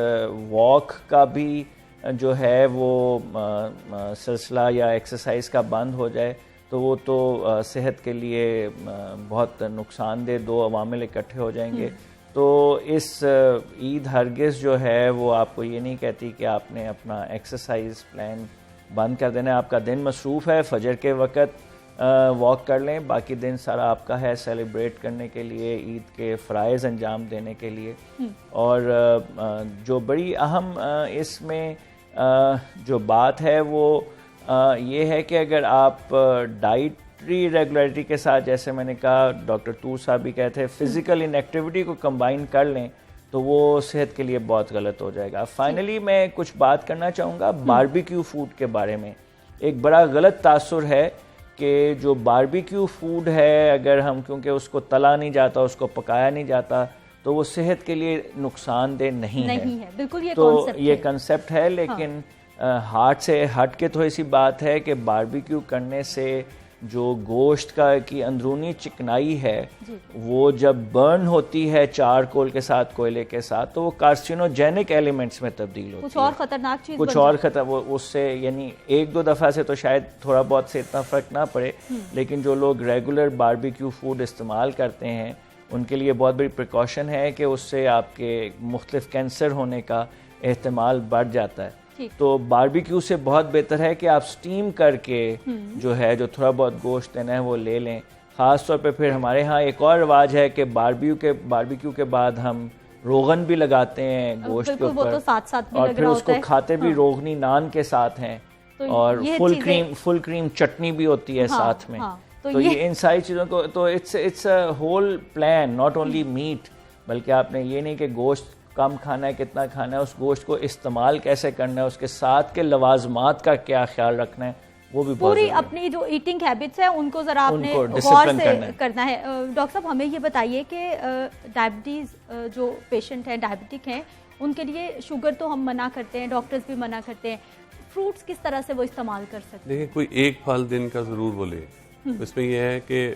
واک کا بھی جو ہے وہ سلسلہ یا ایکسرسائز کا بند ہو جائے تو وہ تو صحت کے لیے بہت نقصان دہ 2 عوامل اکٹھے ہو جائیں گے. تو اس عید ہرگز جو ہے وہ آپ کو یہ نہیں کہتی کہ آپ نے اپنا ایکسرسائز پلان بند کر دینا ہے. آپ کا دن مصروف ہے فجر کے وقت واک کر لیں باقی دن سارا آپ کا ہے سیلیبریٹ کرنے کے لیے عید کے فرائض انجام دینے کے لیے. اور جو بڑی اہم اس میں جو بات ہے وہ یہ ہے کہ اگر آپ ڈائٹری ریگولیرٹی کے ساتھ جیسے میں نے کہا ڈاکٹر طور صاحب بھی کہتے ہیں فزیکل انیکٹیویٹی کو کمبائن کر لیں تو وہ صحت کے لیے بہت غلط ہو جائے گا. فائنلی میں کچھ بات کرنا چاہوں گا باربیکیو فوڈ کے بارے میں. ایک بڑا غلط تاثر ہے کہ جو باربیکیو فوڈ ہے اگر ہم کیونکہ اس کو تلا نہیں جاتا اس کو پکایا نہیں جاتا تو وہ صحت کے لیے نقصان دہ نہیں ہے. بالکل تو یہ کنسیپٹ ہے لیکن ہارٹ سے ہٹ کے تھوڑی سی بات ہے کہ باربیکیو کرنے سے جو گوشت کی اندرونی چکنائی ہے وہ جب برن ہوتی ہے چارکول کے ساتھ کوئلے کے ساتھ تو وہ کارسینوجینک ایلیمنٹس میں تبدیل ہوتی ہے. کچھ اور خطرناک چیز کچھ اور اس سے یعنی 1-2 دفعہ سے تو شاید تھوڑا بہت سے اتنا فرق نہ پڑے لیکن جو لوگ ریگولر باربیکیو فوڈ استعمال کرتے ہیں ان کے لیے بہت بڑی پریکاشن ہے کہ اس سے آپ کے مختلف کینسر ہونے کا احتمال بڑھ جاتا ہے. تو باربیکیو سے بہت بہتر ہے کہ آپ سٹیم کر کے جو ہے جو تھوڑا بہت گوشت دینا ہے وہ لے لیں. خاص طور پہ پھر ہمارے ہاں ایک اور رواج ہے کہ باربیکیو کے بعد ہم روغن بھی لگاتے ہیں گوشت کے وہ تو اوپر، ساتھ ساتھ بھی اور لگ پھر رہا اس کو ہوتا ہے. کھاتے بھی روغنی نان کے ساتھ ہیں، اور فل کریم چٹنی بھی ہوتی ہے ساتھ میں. تو یہ ان ساری چیزوں کو تو it's a whole plan, not only meat, بلکہ آپ نے یہ نہیں کہ گوشت کم کھانا ہے کتنا کھانا ہے، اس گوشت کو استعمال کیسے کرنا ہے، اس کے ساتھ کے لوازمات کا کیا خیال رکھنا ہے، وہ بھی پوری اپنی جو ایٹنگ ہیبٹس ہیں ان کو ذرا آپ نے غور سے کرنا ہے. ڈاکٹر صاحب ہمیں یہ بتائیے کہ ڈائبٹیز جو پیشنٹ ہیں ڈائبٹک ہیں ان کے لیے شوگر تو ہم منع کرتے ہیں، ڈاکٹرز بھی منع کرتے ہیں، فروٹس کس طرح سے وہ استعمال کر سکتے ہیں؟ دیکھیں کوئی ایک پھل دن کا ضرور بولے، اس میں یہ ہے کہ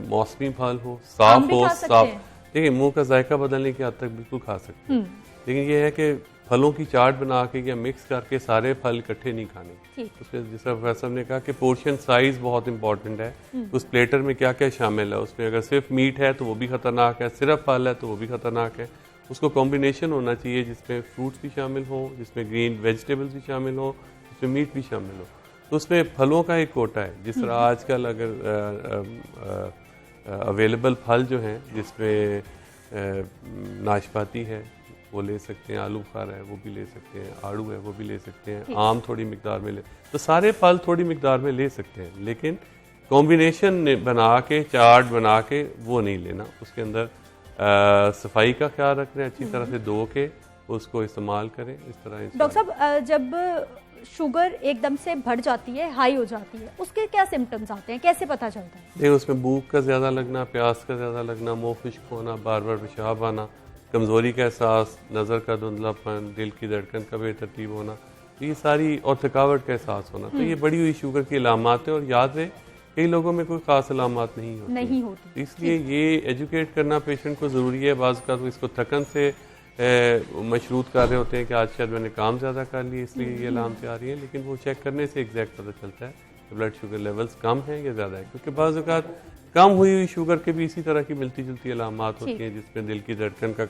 موسمی پھل ہو، صاف ہو، صاف. دیکھیں منہ کا ذائقہ بدلنے کی حد تک بالکل کھا سکتے ہیں، لیکن یہ ہے کہ پھلوں کی چاٹ بنا کے یا مکس کر کے سارے پھل اکٹھے نہیں کھانے. اس میں جس طرح پروفیسر صاحب نے کہا کہ پورشن سائز بہت امپورٹنٹ ہے، اس پلیٹر میں کیا کیا شامل ہے، اس میں اگر صرف میٹ ہے تو وہ بھی خطرناک ہے، صرف پھل ہے تو وہ بھی خطرناک ہے. اس کو کمبینیشن ہونا چاہیے جس میں فروٹس بھی شامل ہوں، جس میں گرین ویجیٹیبلز بھی شامل ہوں، جس میں میٹ بھی شامل ہو. تو اس میں پھلوں کا ایک کوٹا ہے، جس طرح آج کل اگر اویلیبل پھل جو ہیں جس میں ناشپاتی ہے وہ لے سکتے ہیں، آلو بخارا ہے وہ بھی لے سکتے ہیں، آڑو ہے وہ بھی لے سکتے ہیں، آم تھوڑی مقدار میں لے، تو سارے پھل تھوڑی مقدار میں لے سکتے ہیں، لیکن کمبینیشن بنا کے چاٹ بنا کے وہ نہیں لینا. اس کے اندر صفائی کا خیال رکھنا ہے، اچھی طرح سے دھو کے اس کو استعمال کریں. اس طرح ڈاکٹر صاحب جب شوگر ایک دم سے بڑھ جاتی ہے، ہائی ہو جاتی ہے، اس کے کیا سمٹمز آتے ہیں، کیسے پتہ چلتا ہے؟ دیکھ اس میں بھوک کا زیادہ لگنا، پیاس کا زیادہ لگنا، منہ خشک ہونا، بار بار پیشاب آنا، کمزوری کا احساس، نظر کا دھندلا پن، دل کی دھڑکن کا بے ترتیب ہونا، یہ ساری، اور تھکاوٹ کا احساس ہونا. تو یہ بڑی ہوئی شوگر کی علامات ہیں، اور یاد رہے کئی لوگوں میں کوئی خاص علامات نہیں ہوتی. اس لیے یہ ایجوکیٹ کرنا پیشنٹ کو ضروری ہے. بعض اوقات اس کو تھکن سے مشروط کر رہے ہوتے ہیں کہ آج شاید میں نے کام زیادہ کر لی اس لیے یہ علامتیں آ رہی ہیں، لیکن وہ چیک کرنے سے ایگزیکٹ پتہ چلتا ہے کہ بلڈ شوگر لیولز کم ہیں یا زیادہ ہے. کیونکہ بعض اوقات کم ہوئی شوگر کے بھی اسی طرح کی ملتی جلتی علامات ہوتی ہیں، جس میں دل کی دھڑکن کا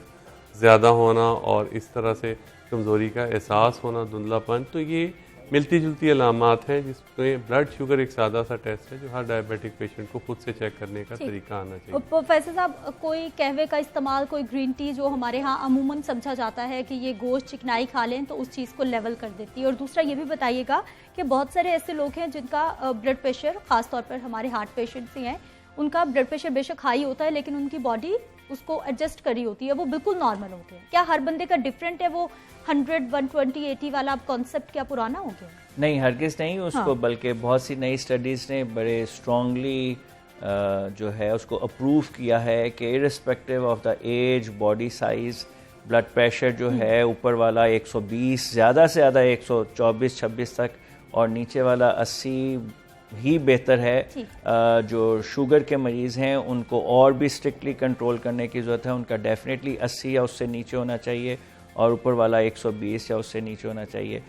زیادہ ہونا اور اس طرح سے کمزوری کا احساس ہونا، دھندلا پن. تو یہ ملتی جلتی علامات ہیں جس میں بلڈ شوگر ایک سادہ سا ٹیسٹ ہے جو ہر ڈائبیٹک پیشنٹ کو خود سے چیک کرنے کا طریقہ آنا چاہیے. پروفیسر صاحب کوئی قہوے کا استعمال، کوئی گرین ٹی جو ہمارے ہاں عموماً سمجھا جاتا ہے کہ یہ گوشت چکنائی کھا لیں تو اس چیز کو لیول کر دیتی ہے، اور دوسرا یہ بھی بتائیے گا کہ بہت سارے ایسے لوگ ہیں جن کا بلڈ پریشر، خاص طور پر ہمارے ہارٹ پیشنٹس ہی ہیں، ان کا بلڈ پریشر بے شک ہائی ہوتا ہے لیکن ان کی باڈی اس کو ایڈجسٹ کری ہوتی ہے، وہ بالکل نارمل ہوتے ہیں. کیا ہر بندے کا ڈفرینٹ ہے وہ 100 120 80 والا اب کانسیپٹ کیا پرانا ہو گیا؟ نہیں، ہرگز نہیں اس کو، بلکہ بہت سی نئی اسٹڈیز نے بڑے اسٹرانگلی جو ہے اس کو اپروو کیا ہے کہ irrespective of the age, body size, blood pressure جو ہے اوپر والا 120، زیادہ سے زیادہ 124 26 تک، اور نیچے والا 80 ہی بہتر ہے. جو شوگر کے مریض ہیں ان کو اور بھی اسٹرکٹلی کنٹرول کرنے کی ضرورت ہے. ان کا ڈیفینیٹلی 80 یا اس سے نیچے ہونا چاہیے، اور اوپر والا 120 یا اس سے نیچے ہونا چاہیے.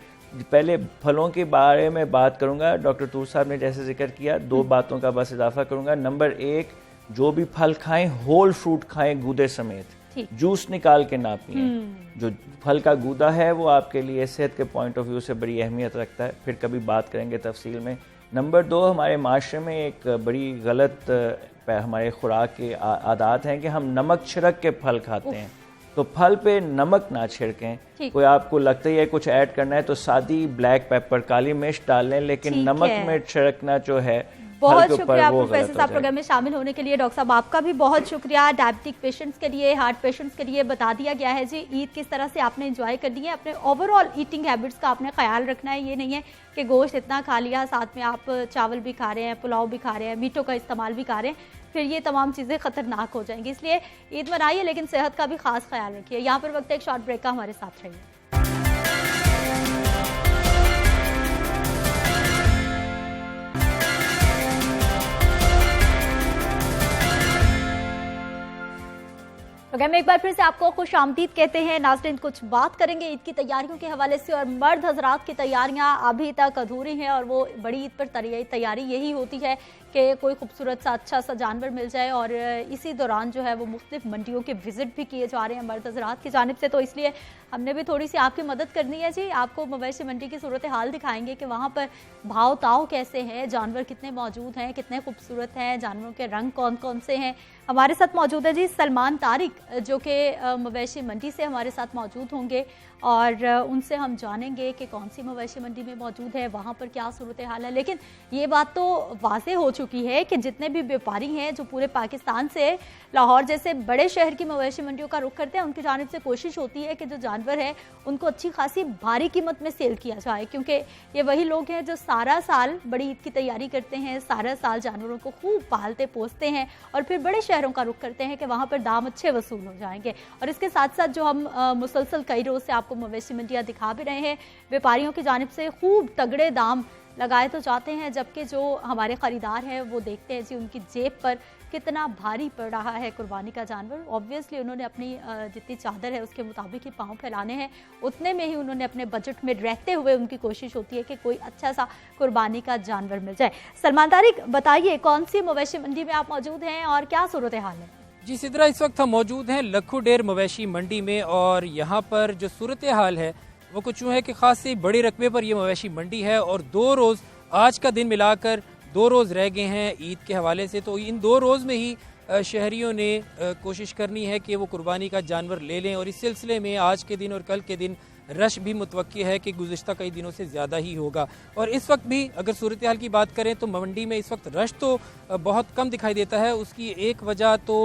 پہلے پھلوں کے بارے میں بات کروں گا، ڈاکٹر طور صاحب نے جیسے ذکر کیا، 2 باتوں کا بس اضافہ کروں گا. نمبر 1، جو بھی پھل کھائیں ہول فروٹ کھائیں، گودے سمیت، جوس نکال کے نہ پئیں. جو پھل کا گودا ہے وہ آپ کے لیے صحت کے پوائنٹ آف ویو سے بڑی اہمیت رکھتا ہے، پھر کبھی بات کریں گے تفصیل میں. نمبر 2، ہمارے معاشرے میں ایک بڑی غلط ہمارے خوراک کے عادات ہیں کہ ہم نمک چھڑک کے پھل کھاتے ہیں. تو پھل پہ نمک نہ چھڑکیں. کوئی آپ کو لگتا ہی ہے کچھ ایڈ کرنا ہے تو سادی بلیک پیپر، کالی مرچ ڈال لیں، لیکن نمک میں چھڑکنا جو ہے بہت شکریہ پروفیسر صاحب پروگرام میں شامل ہونے کے لیے. ڈاکٹر صاحب آپ کا بھی بہت شکریہ. ڈائبٹک پیشنٹس کے لیے، ہارٹ پیشنٹس کے لیے بتا دیا گیا ہے جی عید کس طرح سے آپ نے انجوائے کرنی ہے. اپنے اوور آل ایٹنگ ہیبٹس کا آپ نے خیال رکھنا ہے. یہ نہیں ہے کہ گوشت اتنا کھا لیا، ساتھ میں آپ چاول بھی کھا رہے ہیں، پلاؤ بھی کھا رہے ہیں، میٹھوں کا استعمال بھی کھا رہے ہیں، پھر یہ تمام چیزیں خطرناک ہو جائیں گی. اس لیے عید منائیے لیکن صحت کا بھی خاص خیال رکھیے. یہاں پر وقت ایک شارٹ بریک کا، ہمارے ساتھ رہیے. प्रोग्राम में एक बार फिर से आपको खुश आमदीद कहते हैं। नाज़रीन, कुछ बात करेंगे ईद की तैयारियों के हवाले से। और मर्द हजरात की तैयारियां अभी तक अधूरी हैं और वो बड़ी ईद पर तैयारी यही होती है कि कोई खूबसूरत सा अच्छा सा जानवर मिल जाए। और इसी दौरान जो है वो मुख्तलिफ मंडियों के विजिट भी किए जा रहे हैं मर्द हजरात की जानिब से। तो इसलिए हमने भी थोड़ी सी आपकी मदद करनी है जी। आपको मवेशी मंडी की सूरत हाल दिखाएंगे कि वहाँ पर भाव ताव कैसे हैं, जानवर कितने मौजूद हैं, कितने खूबसूरत हैं, जानवरों के रंग कौन कौन से हैं। हमारे साथ मौजूद है जी सलमान तारिक, जो कि मवेशी मंडी से हमारे साथ मौजूद होंगे और उनसे हम जानेंगे कि कौन सी मवेशी मंडी में मौजूद है, वहाँ पर क्या सूरत हाल है। लेकिन ये बात तो वाज़ेह हो चुकी है कि जितने भी व्यापारी हैं जो पूरे पाकिस्तान से लाहौर जैसे बड़े शहर की मवेशी मंडियों का रुख करते हैं, उनकी जानिब से कोशिश होती है कि जो जानवर है उनको अच्छी खासी भारी कीमत में सेल किया जाए, क्योंकि ये वही लोग हैं जो सारा साल बड़ी ईद की तैयारी करते हैं, सारा साल जानवरों को खूब पालते पोसते हैं और फिर बड़े शहरों का रुख करते हैं कि वहाँ पर दाम अच्छे वसूल हो जाएंगे। और इसके साथ साथ जो हम मुसलसल कई रोज़ से आपको मवेशी मंडियाँ दिखा भी रहे हैं, व्यापारियों की जानिब से खूब तगड़े दाम लगाए तो जाते हैं, जबकि जो हमारे ख़रीदार हैं वो देखते हैं जी उनकी जेब पर कितना भारी पड़ रहा है कुर्बानी का जानवर। ऑब्वियसली उन्होंने अपनी जितनी चादर है उसके मुताबिक ही पाँव फैलाने हैं, उतने में ही उन्होंने अपने बजट में रहते हुए उनकी कोशिश होती है कि कोई अच्छा सा कुर्बानी का जानवर मिल जाए। सलमान तारिक, बताइए कौन सी मवेशी मंडी में आप मौजूद हैं और क्या सूरत हाल है? जी सिद्रा, इस वक्त हम मौजूद हैं लखू डेर मवेशी मंडी में और यहाँ पर जो सूरत हाल है वो कुछ यूँ है कि खासी बड़े रकबे पर ये मवेशी मंडी है और 2 रोज़, आज का दिन मिलाकर 2 रोज़ रह गए हैं ईद के हवाले से। तो इन 2 रोज़ में ही शहरियों ने कोशिश करनी है कि वो कुर्बानी का जानवर ले लें और इस सिलसिले में आज के दिन और कल के दिन रश भी मुतवक्की है कि गुज़िश्ता कई दिनों से ज़्यादा ही होगा। और इस वक्त भी अगर सूरत हाल की बात करें तो मंडी में इस वक्त रश तो बहुत कम दिखाई देता है। उसकी एक वजह तो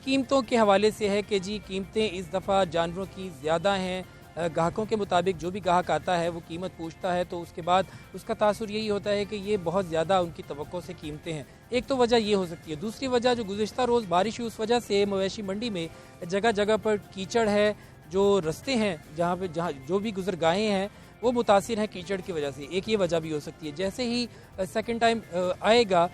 कीमतों के हवाले से है कि जी कीमतें इस दफ़ा जानवरों की ज़्यादा हैं। ग्राहकों के मुताबिक जो भी ग्राहक आता है वो कीमत पूछता है तो उसके बाद उसका तासुर यही होता है कि ये बहुत ज़्यादा उनकी तवक्को से कीमतें हैं। एक तो वजह ये हो सकती है। दूसरी वजह जो गुज़िश्ता रोज़ बारिश हुई उस वजह से मवेशी मंडी में जगह जगह पर कीचड़ है, जो रस्ते हैं जहाँ जो भी गुज़रगाहें हैं वो मुतासिर हैं कीचड़ की वजह से। एक ये वजह भी हो सकती है। जैसे ही सेकंड टाइम आएगा,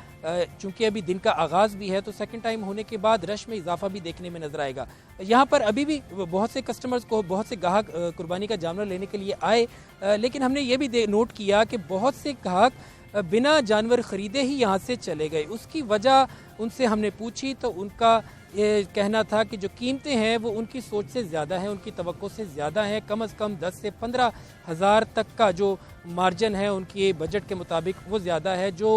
चूँकि अभी दिन का आगाज़ भी है, तो सेकंड टाइम होने के बाद रश में इजाफा भी देखने में नजर आएगा। यहाँ पर अभी भी बहुत से कस्टमर्स को, बहुत से ग्राहक कुर्बानी का जानवर लेने के लिए आए, लेकिन हमने ये भी नोट किया कि बहुत से ग्राहक बिना जानवर ख़रीदे ही यहाँ से चले गए। उसकी वजह उनसे हमने पूछी तो उनका ये कहना था कि जो कीमतें हैं वो उनकी सोच से ज़्यादा हैं, उनकी तवक्को से ज़्यादा हैं। कम से कम 10 से 15 हज़ार तक का जो मार्जिन है उनके बजट के मुताबिक वो ज़्यादा है। जो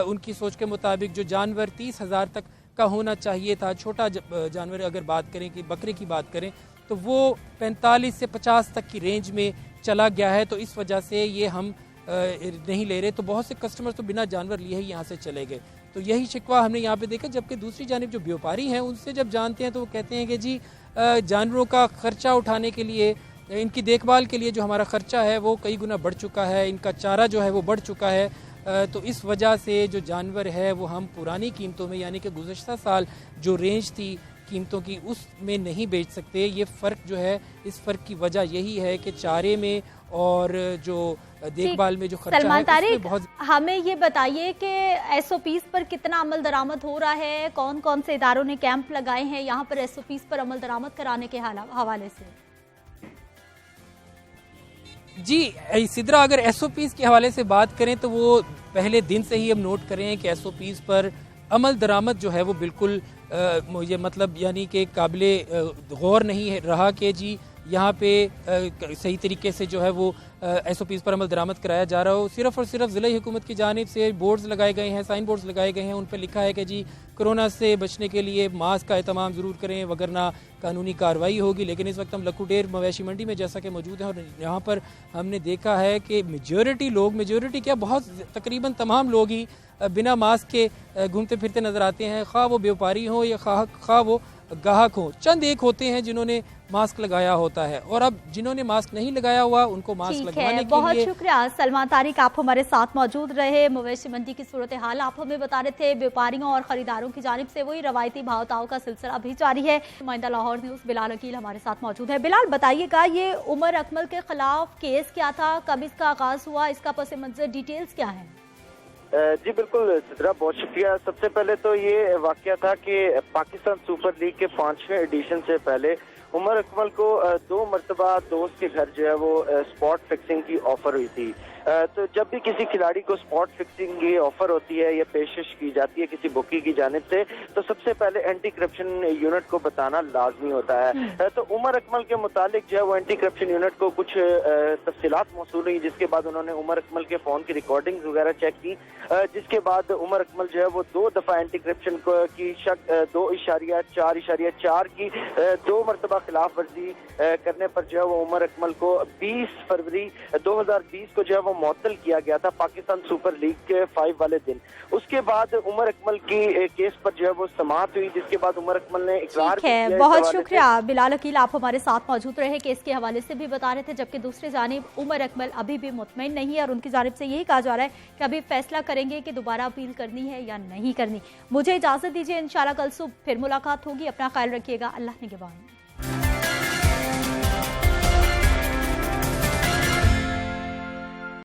उनकी सोच के मुताबिक जो जानवर 30 हज़ार तक का होना चाहिए था, छोटा जानवर अगर बात करें कि बकरे की बात करें तो वो 45 से 50 तक की रेंज में चला गया है। तो इस वजह से ये हम नहीं ले रहे। तो बहुत से कस्टमर तो बिना जानवर लिए ही यहाँ से चले गए। तो यही शिकवा हमने यहाँ पे देखा। जबकि दूसरी जानिब जो व्यापारी हैं उनसे जब जानते हैं तो वो कहते हैं कि जी जानवरों का खर्चा उठाने के लिए, इनकी देखभाल के लिए जो हमारा खर्चा है वो कई गुना बढ़ चुका है, इनका चारा जो है वो बढ़ चुका है। तो इस वजह से जो जानवर है वो हम पुरानी कीमतों में, यानी कि गुज़श्ता साल जो रेंज थी कीमतों की, उसमें नहीं बेच सकते। ये फ़र्क जो है, इस फ़र्क की वजह यही है कि चारे में और जो देखभाल में जो खर्चा सलमान तारिक, बहुत। हमें ये बताइए कि SOPs पर कितना अमल दरामद हो रहा है, कौन कौन से इदारों ने कैंप लगाए हैं यहाँ पर SOPs पर अमल दरामद कराने के हवाले से? जी सिद्रा, अगर SOPs के हवाले से बात करें तो वो पहले दिन से ही हम नोट कर रहे हैं कि SOPs पर अमल दरामद जो है वो बिल्कुल ये मतलब यानी कि काबिले गौर नहीं रहा कि जी यहाँ पे सही तरीके से जो है वो SOPs पर अमल दरामद कराया जा रहा हो। सिर्फ और सिर्फ ज़िला हुकूमत की जानिब से बोर्ड्स लगाए गए हैं, साइन बोर्ड्स लगाए गए हैं, उन पर लिखा है कि जी कोरोना से बचने के लिए मास्क का एहतमाम ज़रूर करें वगरना कानूनी कार्रवाई होगी। लेकिन इस वक्त हम लखू डेर मवेशी मंडी में जैसा कि मौजूद हैं और यहाँ पर हमने देखा है कि मेजॉरिटी क्या, बहुत तकरीबन तमाम लोग ही बिना मास्क के घूमते फिरते नजर आते हैं, खा वो व्यापारी हो या खा वो ग्राहक हो। चंद एक होते हैं जिन्होंने मास्क लगाया होता है और अब जिन्होंने मास्क नहीं लगाया हुआ उनको मास्क लगवाने के बहुत लिए। शुक्रिया सलमान तारिक, आप हमारे साथ मौजूद रहे। मवेशी मंडी की सूरत हाल आप हमें बता रहे थे। व्यापारियों और खरीदारों की जानिब से वही रवायती भाव ताव का सिलसिला भी जारी है। नुमाइंदा लाहौर न्यूज़ बिलाल अकील हमारे साथ मौजूद है। बिलाल, बताइएगा ये उमर अकमल के खिलाफ केस क्या था, कब इसका आगाज हुआ, इसका पस मंजर डिटेल्स क्या है? جی بالکل سدرا، بہت شکریہ۔ سب سے پہلے تو یہ واقعہ تھا کہ پاکستان سپر لیگ کے 5ویں ایڈیشن سے پہلے عمر اکمل کو 2 مرتبہ دوست کے گھر جو ہے وہ اسپاٹ فکسنگ کی آفر ہوئی تھی۔ تو جب بھی کسی کھلاڑی کو اسپاٹ فکسنگ کی آفر ہوتی ہے یا پیشکش کی جاتی ہے کسی بکی کی جانب سے، تو سب سے پہلے اینٹی کرپشن یونٹ کو بتانا لازمی ہوتا ہے۔ تو عمر اکمل کے متعلق جو ہے وہ اینٹی کرپشن یونٹ کو کچھ تفصیلات موصول ہوئی، جس کے بعد انہوں نے عمر اکمل کے فون کی ریکارڈنگ وغیرہ چیک کی، جس کے بعد عمر اکمل جو ہے وہ 2 دفعہ اینٹی کرپشن کی 2.4.4 کی 2 مرتبہ خلاف ورزی کرنے پر جو ہے وہ عمر اکمل کو 20 فروری 2020 کو جو ہے وہ معطل کیا گیا تھا پاکستان سپر لیگ کے 5 والے دن۔ اس کے بعد عمر اکمل کی کیس پر جو ہے وہ سماعت ہوئی، جس کے بعد عمر اکمل نے اقرار کیا۔ بہت شکریہ بلال عقیل، آپ ہمارے ساتھ موجود رہے، کیس کے حوالے سے بھی بتا رہے تھے، جبکہ دوسری جانب عمر اکمل ابھی بھی مطمئن نہیں ہے اور ان کی جانب سے یہی کہا جا رہا ہے کہ ابھی فیصلہ کریں گے کہ دوبارہ اپیل کرنی ہے یا نہیں کرنی۔ مجھے اجازت دیجیے، انشاءاللہ کل صبح پھر ملاقات ہوگی، اپنا خیال رکھیے گا، اللہ نگہبان۔